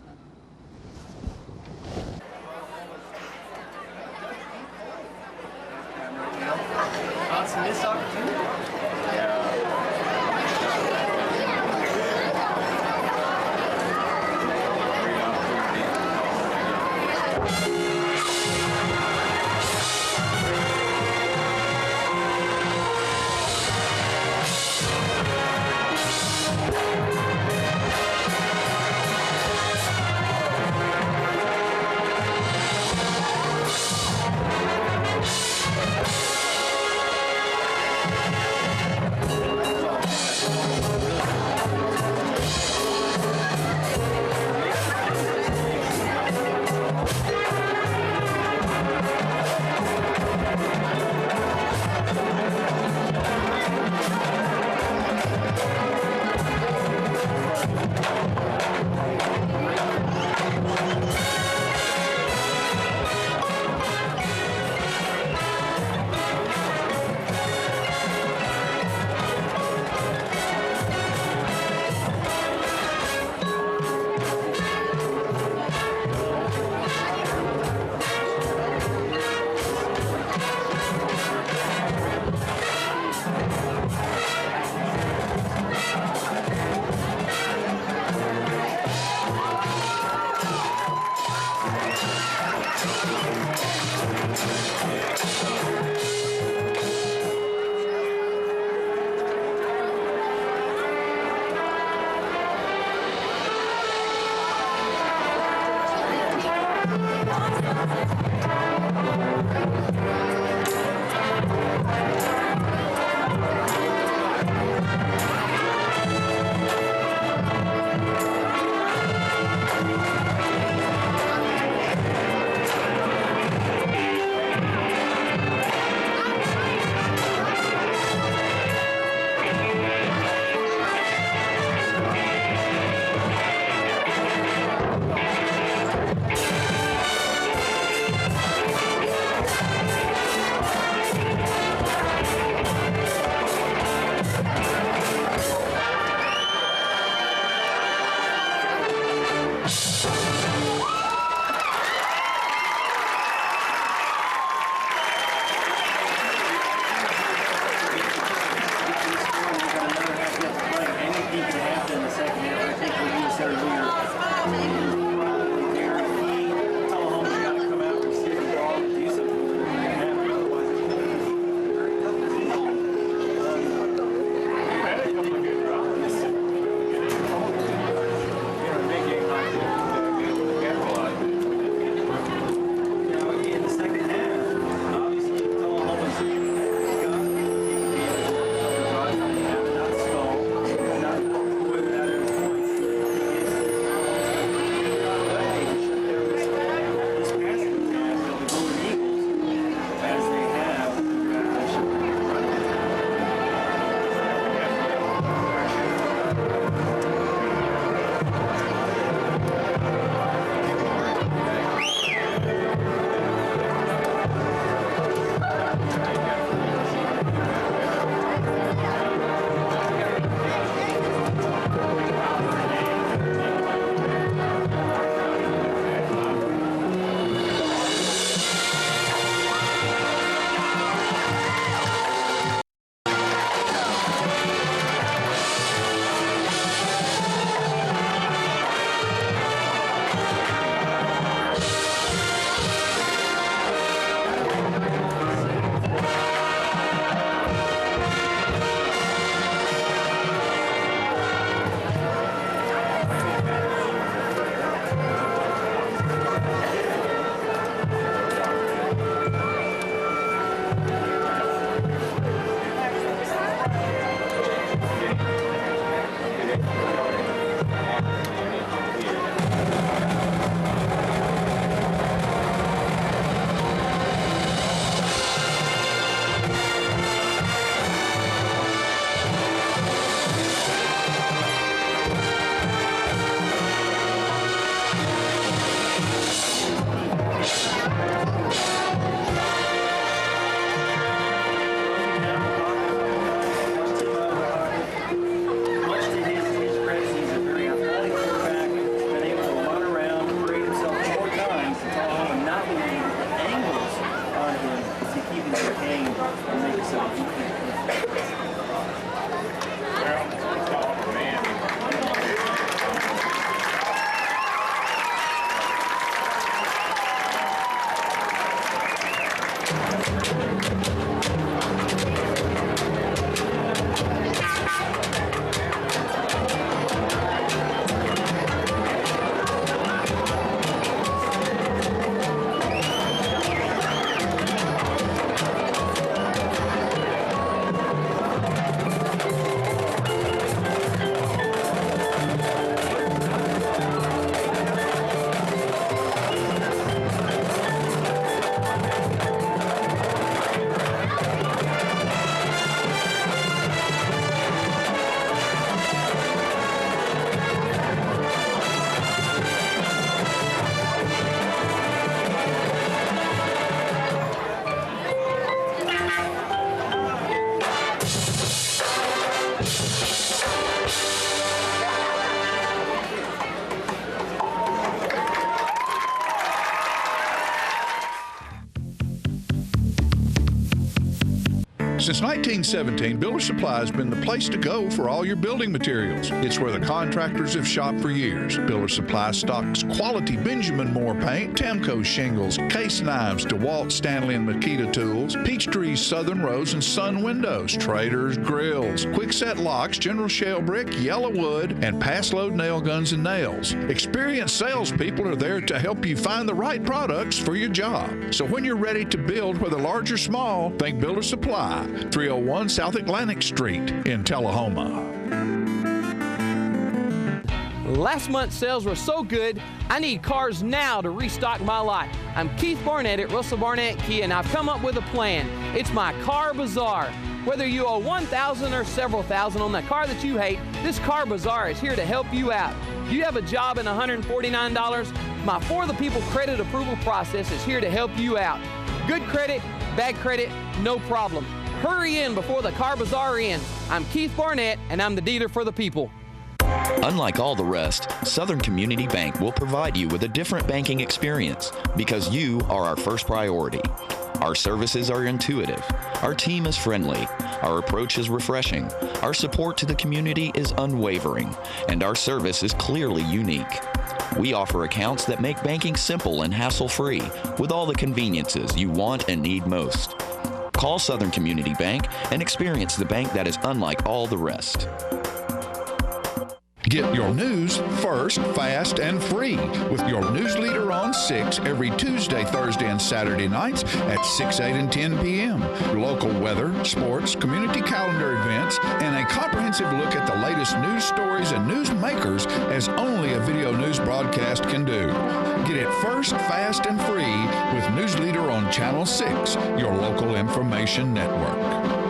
Since 1917, Builder Supply has been the place to go for all your building materials. It's where the contractors have shopped for years. Builder Supply stocks quality Benjamin Moore paint, Tamco shingles, case knives, DeWalt, Stanley, and Makita tools, Peachtree's Southern Rose and Sun windows, Trader's grills, Quickset locks, General Shale brick, Yellow wood, and pass load nail guns and nails. Experienced salespeople are there to help you find the right products for your job. So when you're ready to build, whether large or small, think Builder Supply. 301 South Atlantic Street in Tullahoma. Last month's sales were so good, I need cars now to restock my lot. I'm Keith Barnett at Russell Barnett Kia, and I've come up with a plan. It's my Car Bazaar. Whether you owe $1,000 or several thousand on that car that you hate, this Car Bazaar is here to help you out. Do you have a job and $149? My For the People credit approval process is here to help you out. Good credit, bad credit, no problem. Hurry in before the Car Bazaar ends. I'm Keith Barnett, and I'm the dealer for the people. Unlike all the rest, Southern Community Bank will provide you with a different banking experience because you are our first priority. Our services are intuitive. Our team is friendly. Our approach is refreshing. Our support to the community is unwavering. And our service is clearly unique. We offer accounts that make banking simple and hassle-free with all the conveniences you want and need most. Call Southern Community Bank and experience the bank that is unlike all the rest. Get your news first, fast, and free with your news leader on 6 every Tuesday, Thursday, and Saturday nights at 6, 8, and 10 p.m. Local weather, sports, community calendar events, and a comprehensive look at the latest news stories and news makers as only a video news broadcast can do. Get it first, fast, and free with News Leader on Channel 6, your local information network.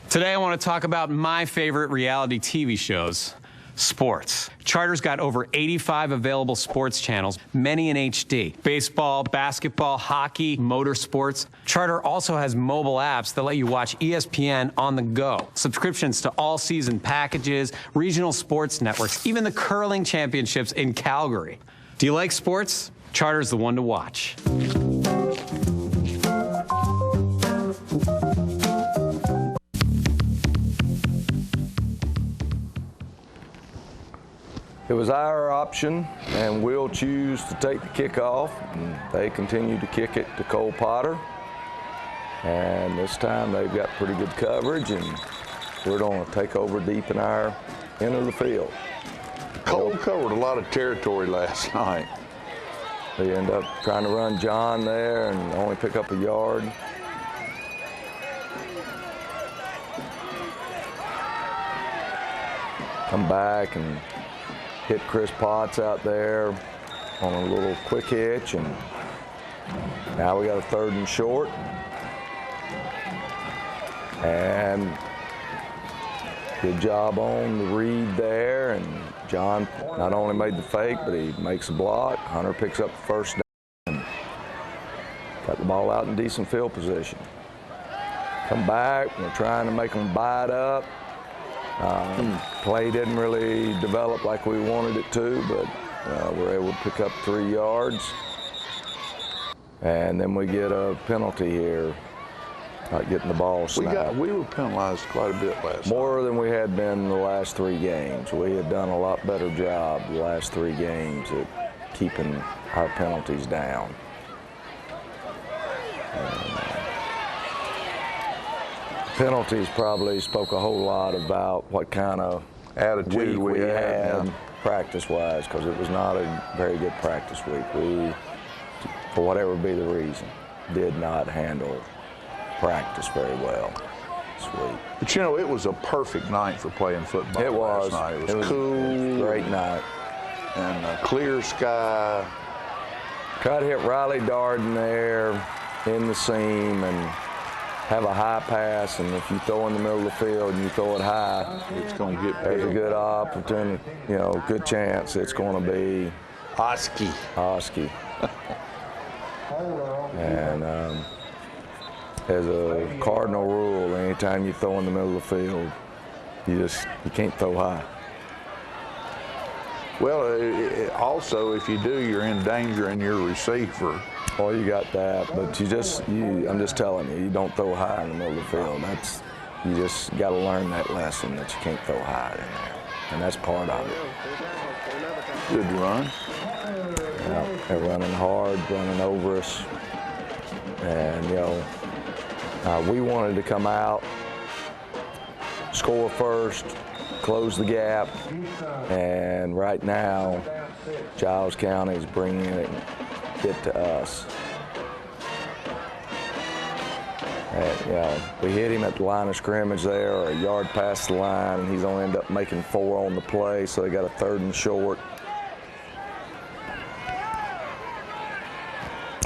Today I want to talk about my favorite reality TV shows, sports. Charter's got over 85 available sports channels, many in HD. Baseball, basketball, hockey, motorsports. Charter also has mobile apps that let you watch ESPN on the go. Subscriptions to all season packages, regional sports networks, even the curling championships in Calgary. Do you like sports? Charter's the one to watch. It was our option, and we'll choose to take the kickoff. And they continue to kick it to Cole Potter. And this time they've got pretty good coverage, and we're going to take over deep in our end of the field. Cole covered a lot of territory last night. They end up trying to run John there and only pick up a yard. Come back and hit Chris Potts out there on a little quick hitch, and now we got a 3rd and short. And good job on the read there, and John not only made the fake, but he makes a block. Hunter picks up the first down. Got the ball out in decent field position. Come back, we're trying to make them bite up. Play didn't really develop like we wanted it to, but we're able to pick up 3 yards. And then we get a penalty here, not getting the ball snapped. We were penalized quite a bit last night. More than we had been the last 3 games. We had done a lot better job the last 3 games at keeping our penalties down. Penalties probably spoke a whole lot about what kind of attitude week we had yeah. practice-wise, because it was not a very good practice week. We, for whatever be the reason, did not handle practice very well this week. But you know, it was a perfect night for playing football. It was. Last night. It was cool. Great night. And a clear sky. Try to hit Riley Darden there in the seam and have a high pass, and if you throw in the middle of the field and you throw it high, it's going to get there's a good opportunity, you know, good chance it's going to be Oski. And as a cardinal rule, anytime you throw in the middle of the field, you can't throw high. Well, also, if you do, you're endangering your receiver. Oh, you got that, but I'm just telling you, you don't throw high in the middle of the field. You just got to learn that lesson that you can't throw high in there, and that's part of it. Good run. Yeah, they're running hard, running over us, and you know, we wanted to come out, score first, close the gap, and right now, Giles County is bringing it to us. And, you know, we hit him at the line of scrimmage there, or a yard past the line, and he's going to end up making 4 on the play, so they got a 3rd and short.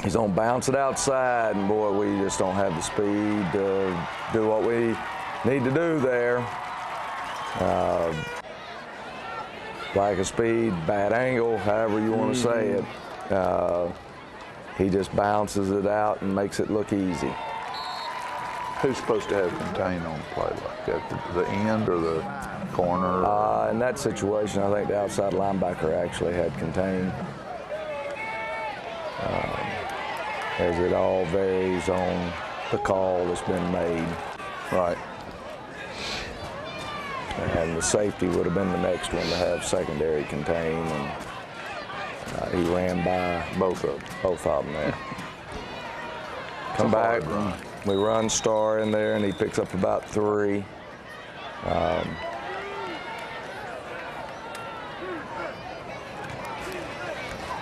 He's going to bounce it outside, and boy, we just don't have the speed to do what we need to do there. Lack of speed, bad angle, however you want to say it. He just bounces it out and makes it look easy. Who's supposed to have contain on a play like that? The end or the corner? In that situation, I think the outside linebacker actually had contain. As it all varies on the call that's been made. Right. And the safety would have been the next one to have secondary contain, and he ran by both of them there. Come back, we run Star in there, and he picks up about 3.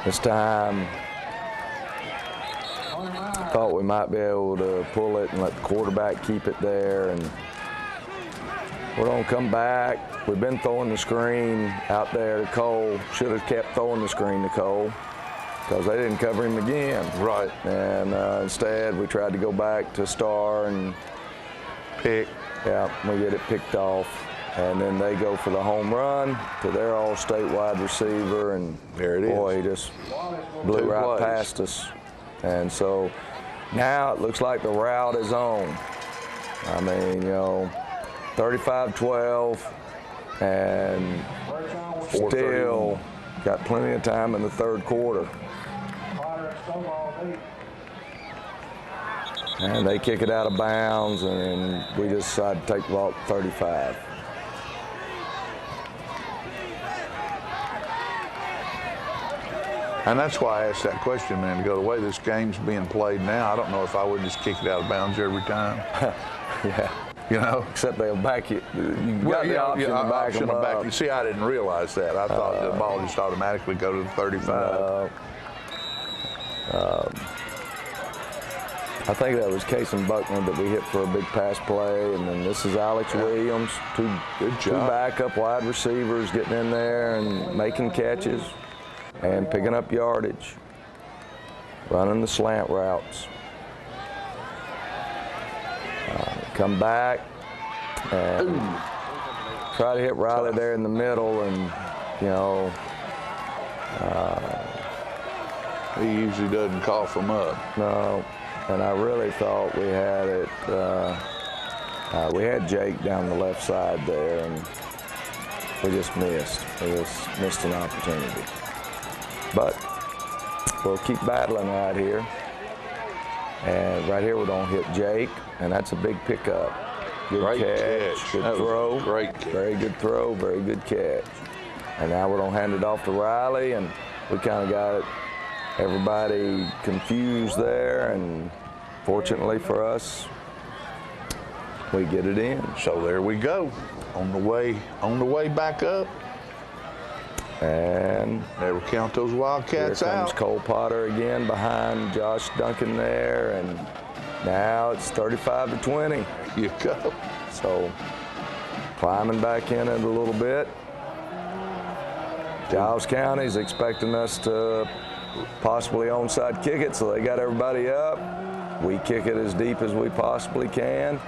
This time, I thought we might be able to pull it and let the quarterback keep it there, and we're going to come back. We've been throwing the screen out there to Cole. Should have kept throwing the screen to Cole because they didn't cover him again. Right. And instead, we tried to go back to Star and pick. Yeah, we get it picked off. And then they go for the home run to their all-state wide receiver, and there it is. Boy, he just blew right past us. And so now it looks like the route is on. I mean, you know, 35-12, and still got plenty of time in the 3rd quarter. And they kick it out of bounds, and we just decided to take the ball at 35. And that's why I asked that question a minute ago. The way this game's being played now, I don't know if I would just kick it out of bounds every time. Yeah. You know? Except they'll back you. You got the option to back them up. You see, I didn't realize that. I thought the ball just automatically go to the 35. I think that was Casey Buckner that we hit for a big pass play, and then this is Alex Williams, two backup wide receivers getting in there and making catches and picking up yardage, running the slant routes. Come back and try to hit Riley there in the middle, and you know, he usually doesn't cough them up. No. And I really thought we had it. We had Jake down the left side there, and we just missed. We just missed an opportunity. But we'll keep battling right here. And right here we're going to hit Jake, and that's a big pickup. Good catch. Good throw. Great catch. Very good throw. Very good catch. And now we're going to hand it off to Riley, and we kind of got everybody confused there, and fortunately for us, we get it in. So there we go, on the way back up. And never count those Wildcats out. Here comes out. Cole Potter again behind Josh Duncan there, and now it's 35-20. There you go. So climbing back in it a little bit. Giles County's expecting us to possibly onside kick it, so they got everybody up. We kick it as deep as we possibly can,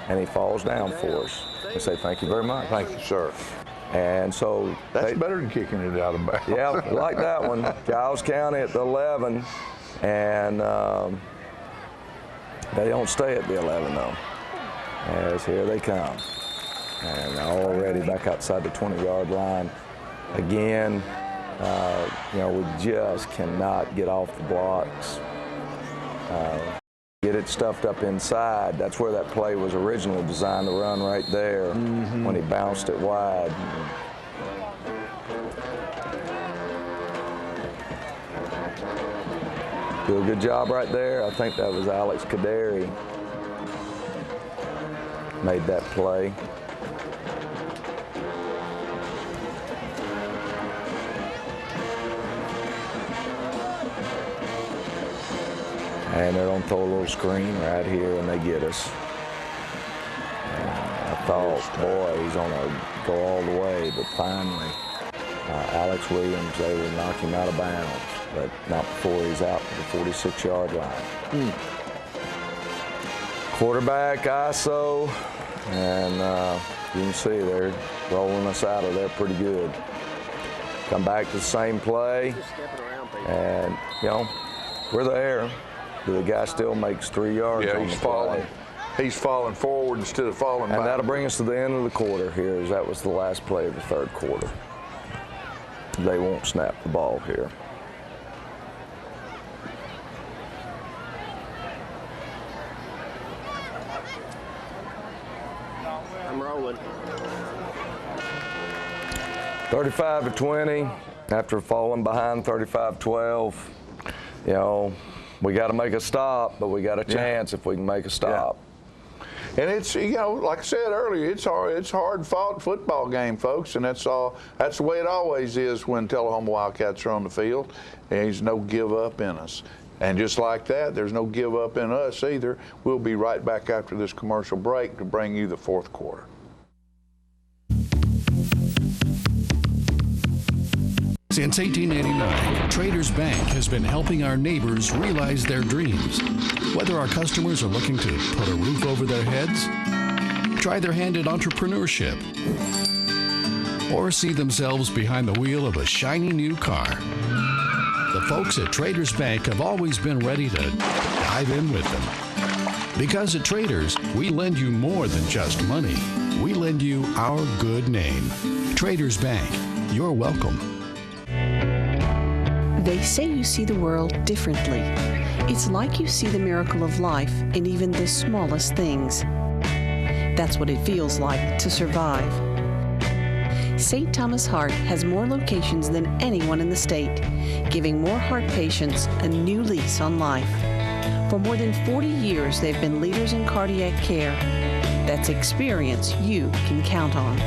and he falls down for us. I say thank you very much. Thank you, sir. And so that's better than kicking it out of bounds. Yeah, like that one. Giles County at the 11, and they don't stay at the 11 though. As here they come, and already back outside the 20-yard line again. You know, we just cannot get off the blocks. Get it stuffed up inside. That's where that play was originally designed to run, right there, when he bounced it wide. Do a good job right there. I think that was Alex Kaderi made that play. And they're going to throw a little screen right here, and they get us. And I thought, boy, he's going to go all the way, but finally, Alex Williams, they will knock him out of bounds, but not before he's out to the 46-yard line. Quarterback, ISO, and you can see they're rolling us out of there pretty good. Come back to the same play, and, you know, we're there. The guy still makes 3 yards. Yeah, on he's the falling. play. He's falling forward instead of falling back. And that'll bring us to the end of the quarter here, as that was the last play of the third quarter. They won't snap the ball here. I'm rolling. 35-20, after falling behind 35-12, you know, we got to make a stop, but we got a chance if we can make a stop. And it's, you know, like I said earlier, it's hard fought football game, folks, and that's the way it always is when Tullahoma Wildcats are on the field. There's no give up in us. And just like that, there's no give up in us either. We'll be right back after this commercial break to bring you the fourth quarter. Since 1889, Traders Bank has been helping our neighbors realize their dreams. Whether our customers are looking to put a roof over their heads, try their hand at entrepreneurship, or see themselves behind the wheel of a shiny new car, the folks at Traders Bank have always been ready to dive in with them. Because at Traders, we lend you more than just money. We lend you our good name. Traders Bank, you're welcome. They say you see the world differently. It's like you see the miracle of life in even the smallest things. That's what it feels like to survive. St. Thomas Heart has more locations than anyone in the state, giving more heart patients a new lease on life. For more than 40 years, they've been leaders in cardiac care. That's experience you can count on.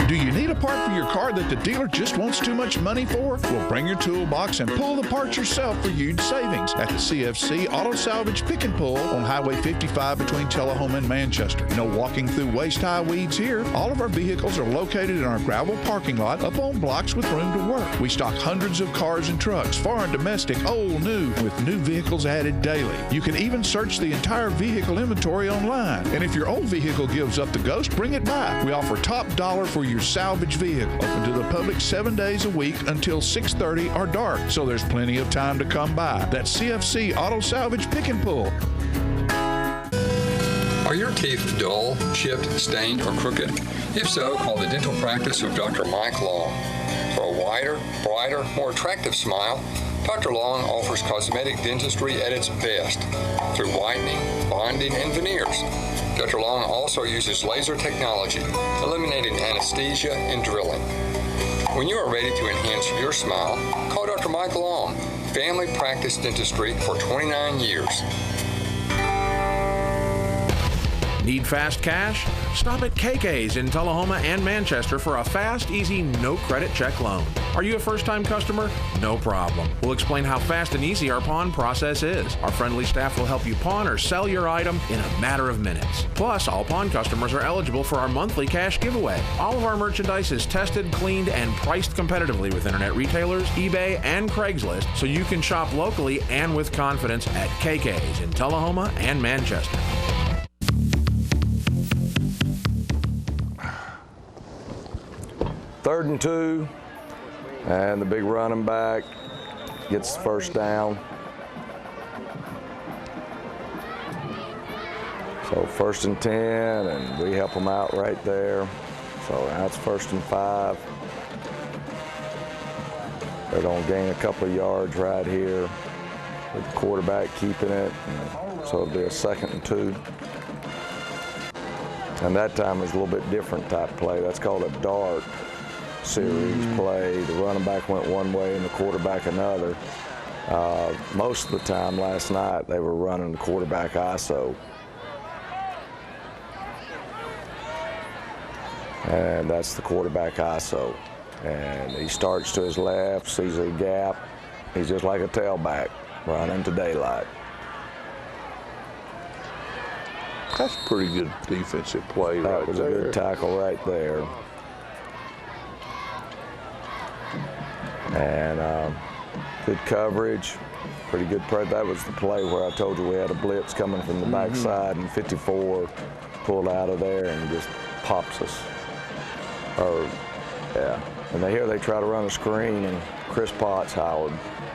Do you need a part for your car that the dealer just wants too much money for? Well, bring your toolbox and pull the parts yourself for huge savings at the CFC Auto Salvage Pick and Pull on Highway 55 between Tullahoma and Manchester. No walking through waist-high weeds here. All of our vehicles are located in our gravel parking lot up on blocks with room to work. We stock hundreds of cars and trucks, foreign, domestic, old, new, with new vehicles added daily. You can even search the entire vehicle inventory online. And if your old vehicle gives up the ghost, bring it back. We offer top dollar for your salvage vehicle, open to the public 7 days a week until 6:30 or dark, so there's plenty of time to come by. That's CFC Auto Salvage Pick and Pull. Are your teeth dull, chipped, stained, or crooked? If so, call the dental practice of Dr. Mike Long. For a wider, brighter, more attractive smile, Dr. Long offers cosmetic dentistry at its best through whitening, bonding, and veneers. Dr. Long also uses laser technology, eliminating anesthesia and drilling. When you are ready to enhance your smile, call Dr. Mike Long, family practice dentistry for 29 years. Need fast cash? Stop at KK's in Tullahoma and Manchester for a fast, easy, no credit check loan. Are you a first-time customer? No problem. We'll explain how fast and easy our pawn process is. Our friendly staff will help you pawn or sell your item in a matter of minutes. Plus, all pawn customers are eligible for our monthly cash giveaway. All of our merchandise is tested, cleaned, and priced competitively with internet retailers, eBay, and Craigslist, so you can shop locally and with confidence at KK's in Tullahoma and Manchester. Third and 2, and the big running back gets the first down. So 1st and 10, and we help them out right there. So that's 1st and 5. They're going to gain a couple of yards right here with the quarterback keeping it. And so it'll be a 2nd and 2. And that time is a little bit different type play. That's called a dart series play. The running back went one way and the quarterback another. Most of the time last night they were running the quarterback ISO. And that's the quarterback ISO. And he starts to his left, sees a gap. He's just like a tailback running to daylight. That's a pretty good defensive play right there. That was a good tackle right there. And good coverage, pretty good play. That was the play where I told you we had a blitz coming from the backside, and 54 pulled out of there and just pops us. And they try to run a screen, and Chris Potts, Howard,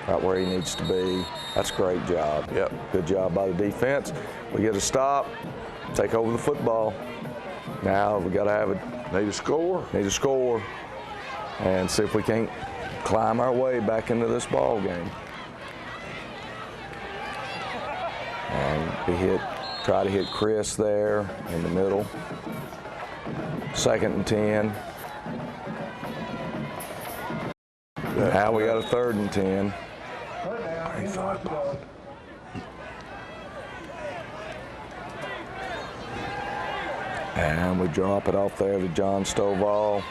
right where he needs to be. That's a great job. Yep. Good job by the defense. We get a stop, take over the football. Now we got to have it. Need a score. Need a score, and see if we can't climb our way back into this ball game. And we try to hit Chris there in the middle. 2nd and 10. Now we got a 3rd and 10. And we drop it off there to John Stovall.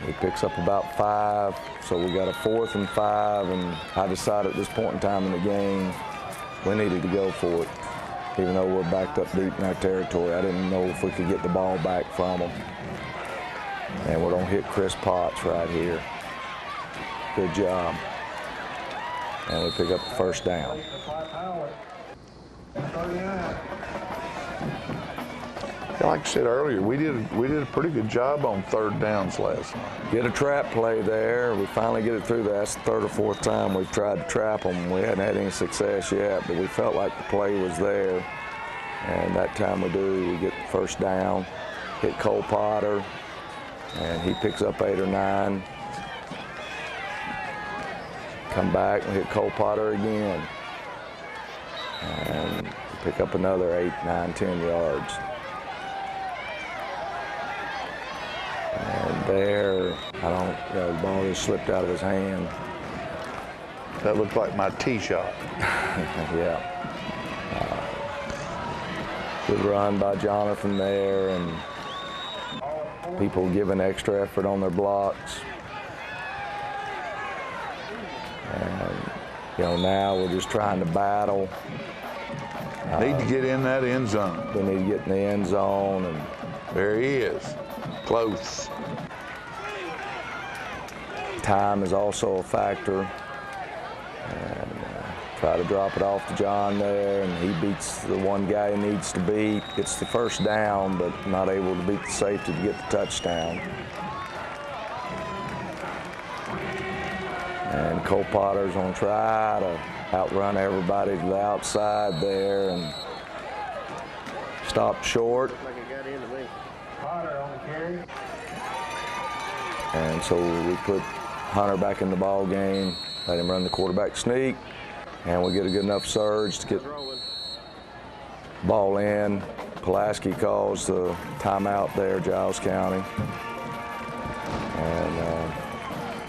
He picks up about 5, so we got a 4th and 5, and I decided at this point in time in the game we needed to go for it. Even though we're backed up deep in our territory, I didn't know if we could get the ball back from them. And we're going to hit Chris Potts right here. Good job. And we pick up the 1st down. Like I said earlier, we did a pretty good job on 3rd downs last night. Get a trap play there. We finally get it through. That's the 3rd or 4th time we've tried to trap them. We hadn't had any success yet, but we felt like the play was there. And that time we do. We get the 1st down, hit Cole Potter, and he picks up 8 or 9. Come back and hit Cole Potter again. And pick up another 8, 9, 10 yards. And there, the ball just slipped out of his hand. That looked like my tee shot. Yeah. Good run by Jonathan there, and people giving extra effort on their blocks. And, now we're just trying to battle. Need to get in that end zone. We need to get in the end zone. And there he is. Close. Time is also a factor. And try to drop it off to John there, and he beats the one guy he needs to beat, gets the 1st down, but not able to beat the safety to get the touchdown. And Cole Potter's going to try to outrun everybody to the outside there, and stopped short. And so we put Hunter back in the ball game, let him run the quarterback sneak, and we get a good enough surge to get ball in. Pulaski calls the timeout there, Giles County. And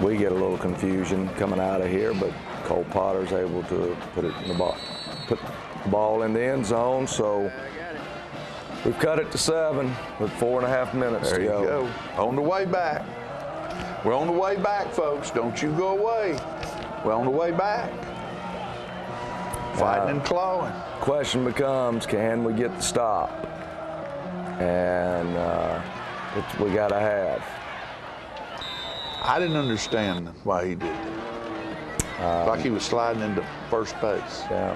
we get a little confusion coming out of here, but Cole Potter's able to put the ball in the end zone. So we've cut it to 7 with 4.5 minutes to go. There you go. On the way back. We're on the way back, folks. Don't you go away. We're on the way back. Fighting and clawing. Question becomes, can we get the stop? And we got to have. I didn't understand why he did that. Like he was sliding into first base. Yeah.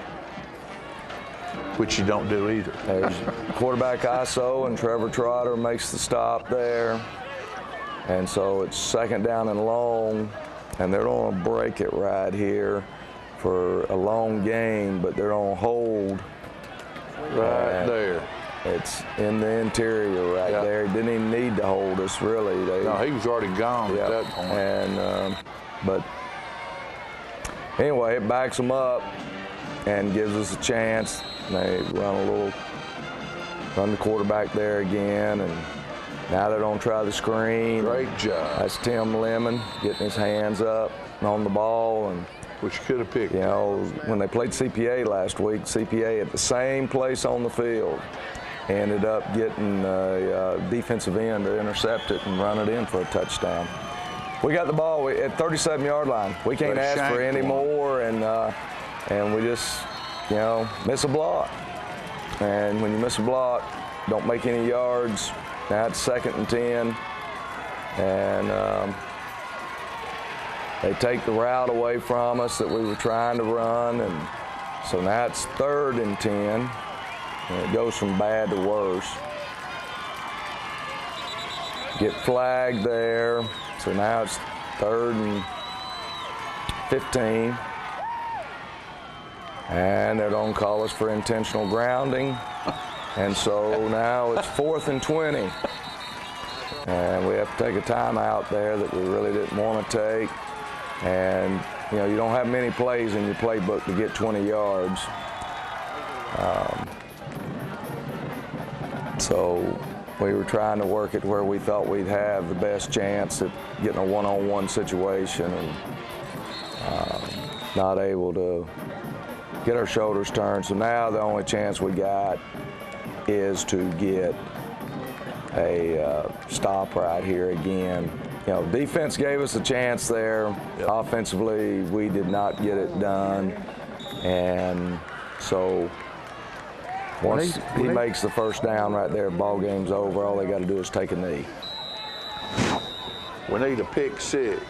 Which you don't do either. Quarterback ISO, and Trevor Trotter makes the stop there. And so it's 2nd down and long, and they're going to break it right here for a long game, but they're on hold. Right there. It's in the interior right there. He didn't even need to hold us, really. No, he was already gone at that point. And, but anyway, it backs them up and gives us a chance. They run the quarterback there again, and now they're going to try the screen. Great job. That's Tim Lemon getting his hands up on the ball, and which could have picked. You know, when they played CPA last week, CPA at the same place on the field ended up getting a defensive end to intercept it and run it in for a touchdown. We got the ball at 37-yard line. We can't ask for any more, and we just, you know, miss a block. And when you miss a block, don't make any yards. Now it's 2nd and 10, and they take the route away from us that we were trying to run, and so now it's 3rd and 10, and it goes from bad to worse. Get flagged there, so now it's 3rd and 15, and they're going to call us for intentional grounding, and so now it's 4th and 20, and we have to take a timeout there that we really didn't want to take. And, you know, you don't have many plays in your playbook to get 20 yards. So we were trying to work it where we thought we'd have the best chance at getting a one-on-one situation, and not able to get our shoulders turned. So now the only chance we got is to get a stop right here again. You know, defense gave us a chance there. Yep. Offensively, we did not get it done. And so once he makes the 1st down right there, ball game's over. All they got to do is take a knee. We need a pick 6.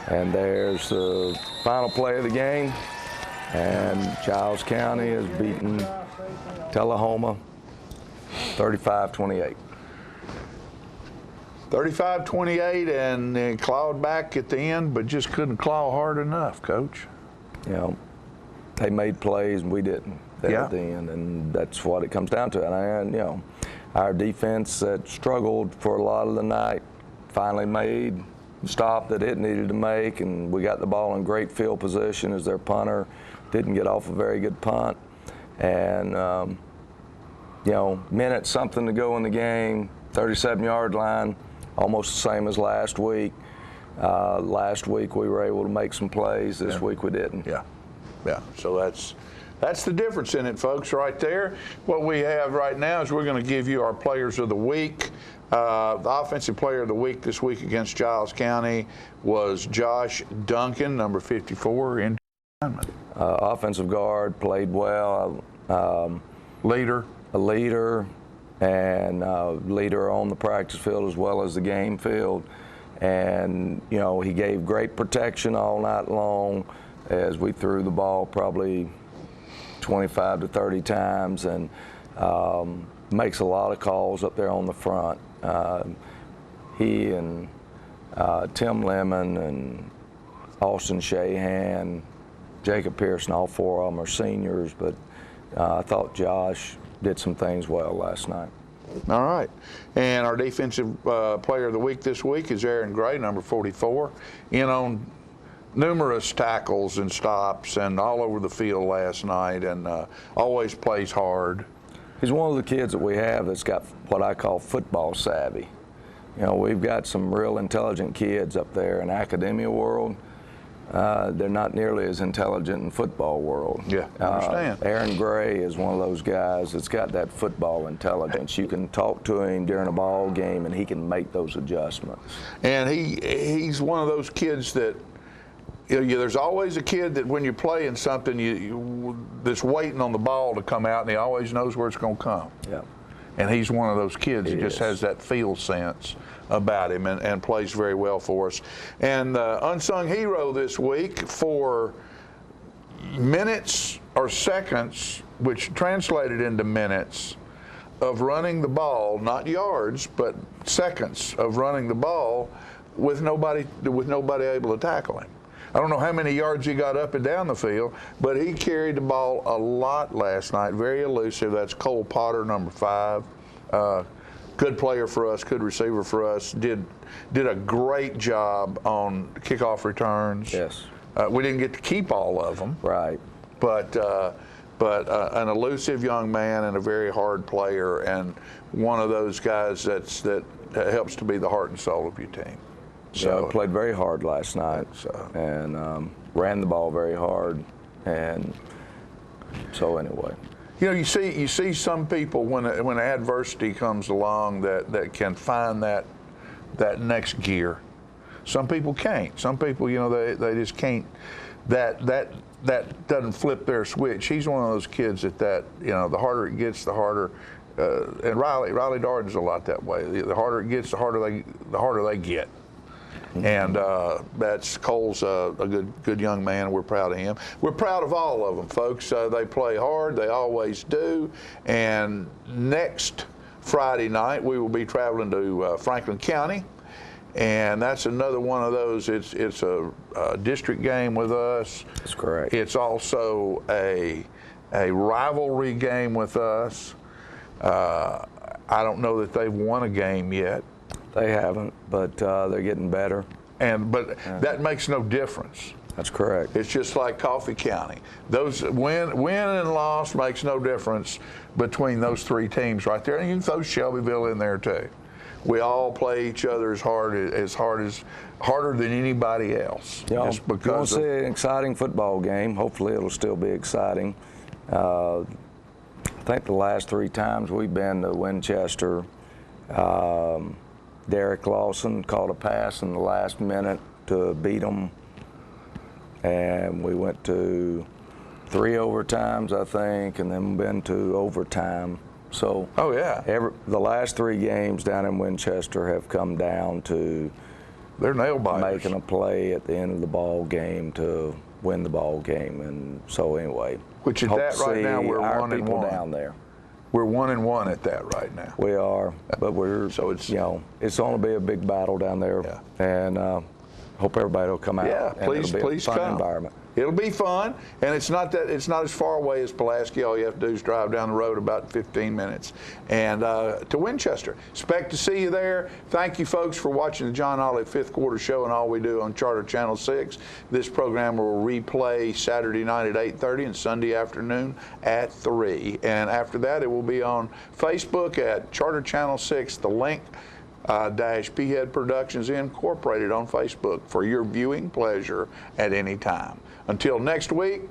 And there's the final play of the game. And Giles County has beaten Tullahoma 35-28. 35-28, and they clawed back at the end, but just couldn't claw hard enough, Coach. You know, they made plays and we didn't at the end, and that's what it comes down to. And you know, our defense that struggled for a lot of the night finally made the stop that it needed to make, and we got the ball in great field position as their punter didn't get off a very good punt. And, you know, minute something to go in the game, 37-yard line, almost the same as last week. Last week we were able to make some plays. This week we didn't. Yeah. So that's the difference in it, folks, right there. What we have right now is we're going to give you our players of the week. The offensive player of the week this week against Giles County was Josh Duncan, number 54, in offensive guard, played well. Leader. A leader, and leader on the practice field as well as the game field. And, you know, he gave great protection all night long as we threw the ball probably 25 to 30 times, and makes a lot of calls up there on the front. He and Tim Lemon and Austin Shahan, Jacob Pearson, all 4 of them are seniors, but I thought Josh did some things well last night. All right. And our defensive player of the week this week is Aaron Gray, number 44, in on numerous tackles and stops and all over the field last night, and always plays hard. He's one of the kids that we have that's got what I call football savvy. You know, we've got some real intelligent kids up there in academia world. They're not nearly as intelligent in football world. Yeah, I understand. Aaron Gray is one of those guys that's got that football intelligence. You can talk to him during a ball game, and he can make those adjustments. And he's one of those kids that, you know, there's always a kid that when you're playing something, that's waiting on the ball to come out, and he always knows where it's going to come. Yeah. And he's one of those kids that just has that feel sense about him and plays very well for us. And unsung hero this week for minutes or seconds, which translated into minutes, of running the ball, not yards, but seconds of running the ball with nobody able to tackle him. I don't know how many yards he got up and down the field, but he carried the ball a lot last night. Very elusive. That's Cole Potter, number 5. Good player for us, good receiver for us. Did a great job on kickoff returns. Yes. We didn't get to keep all of them. Right. But an elusive young man and a very hard player, and one of those guys that helps to be the heart and soul of your team. So played very hard last night, and ran the ball very hard, and so anyway. You know, you see some people when adversity comes along that can find that next gear. Some people can't. Some people, you know, they just can't. That doesn't flip their switch. He's one of those kids that you know, the harder it gets, the harder. And Riley Darden's a lot that way. The harder it gets, the harder they get. And that's Cole's a good young man. We're proud of him. We're proud of all of them, folks. They play hard. They always do. And next Friday night, we will be traveling to Franklin County. And that's another one of those. It's a district game with us. That's correct. It's also a rivalry game with us. I don't know that they've won a game yet. They haven't, but they're getting better. But that makes no difference. That's correct. It's just like Coffee County. Those win and loss makes no difference between those 3 teams right there. And you can throw Shelbyville in there too. We all play each other as harder than anybody else. Yeah, just because you want to see an exciting football game. Hopefully, it'll still be exciting. I think the last 3 times we've been to Winchester. Derek Lawson caught a pass in the last minute to beat them, and we went to 3 overtimes, I think, and then been to overtime. So, the last 3 games down in Winchester have come down to they're nail biters, making a play at the end of the ball game to win the ball game, and so anyway. Which at that right now we're 1-1 down there. We're 1-1 at that right now. We are, but it's going to be a big battle down there, and hope everybody will come out. Yeah, please fun come. Environment. It'll be fun, and it's not as far away as Pulaski. All you have to do is drive down the road about 15 minutes, and to Winchester. Expect to see you there. Thank you, folks, for watching the John Olive 5th Quarter Show and all we do on Charter Channel 6. This program will replay Saturday night at 8:30 and Sunday afternoon at 3. And after that, it will be on Facebook at Charter Channel 6. The link P-Head Productions Incorporated on Facebook for your viewing pleasure at any time. Until next week,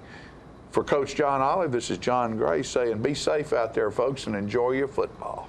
for Coach John Olive, this is John Gray saying be safe out there, folks, and enjoy your football.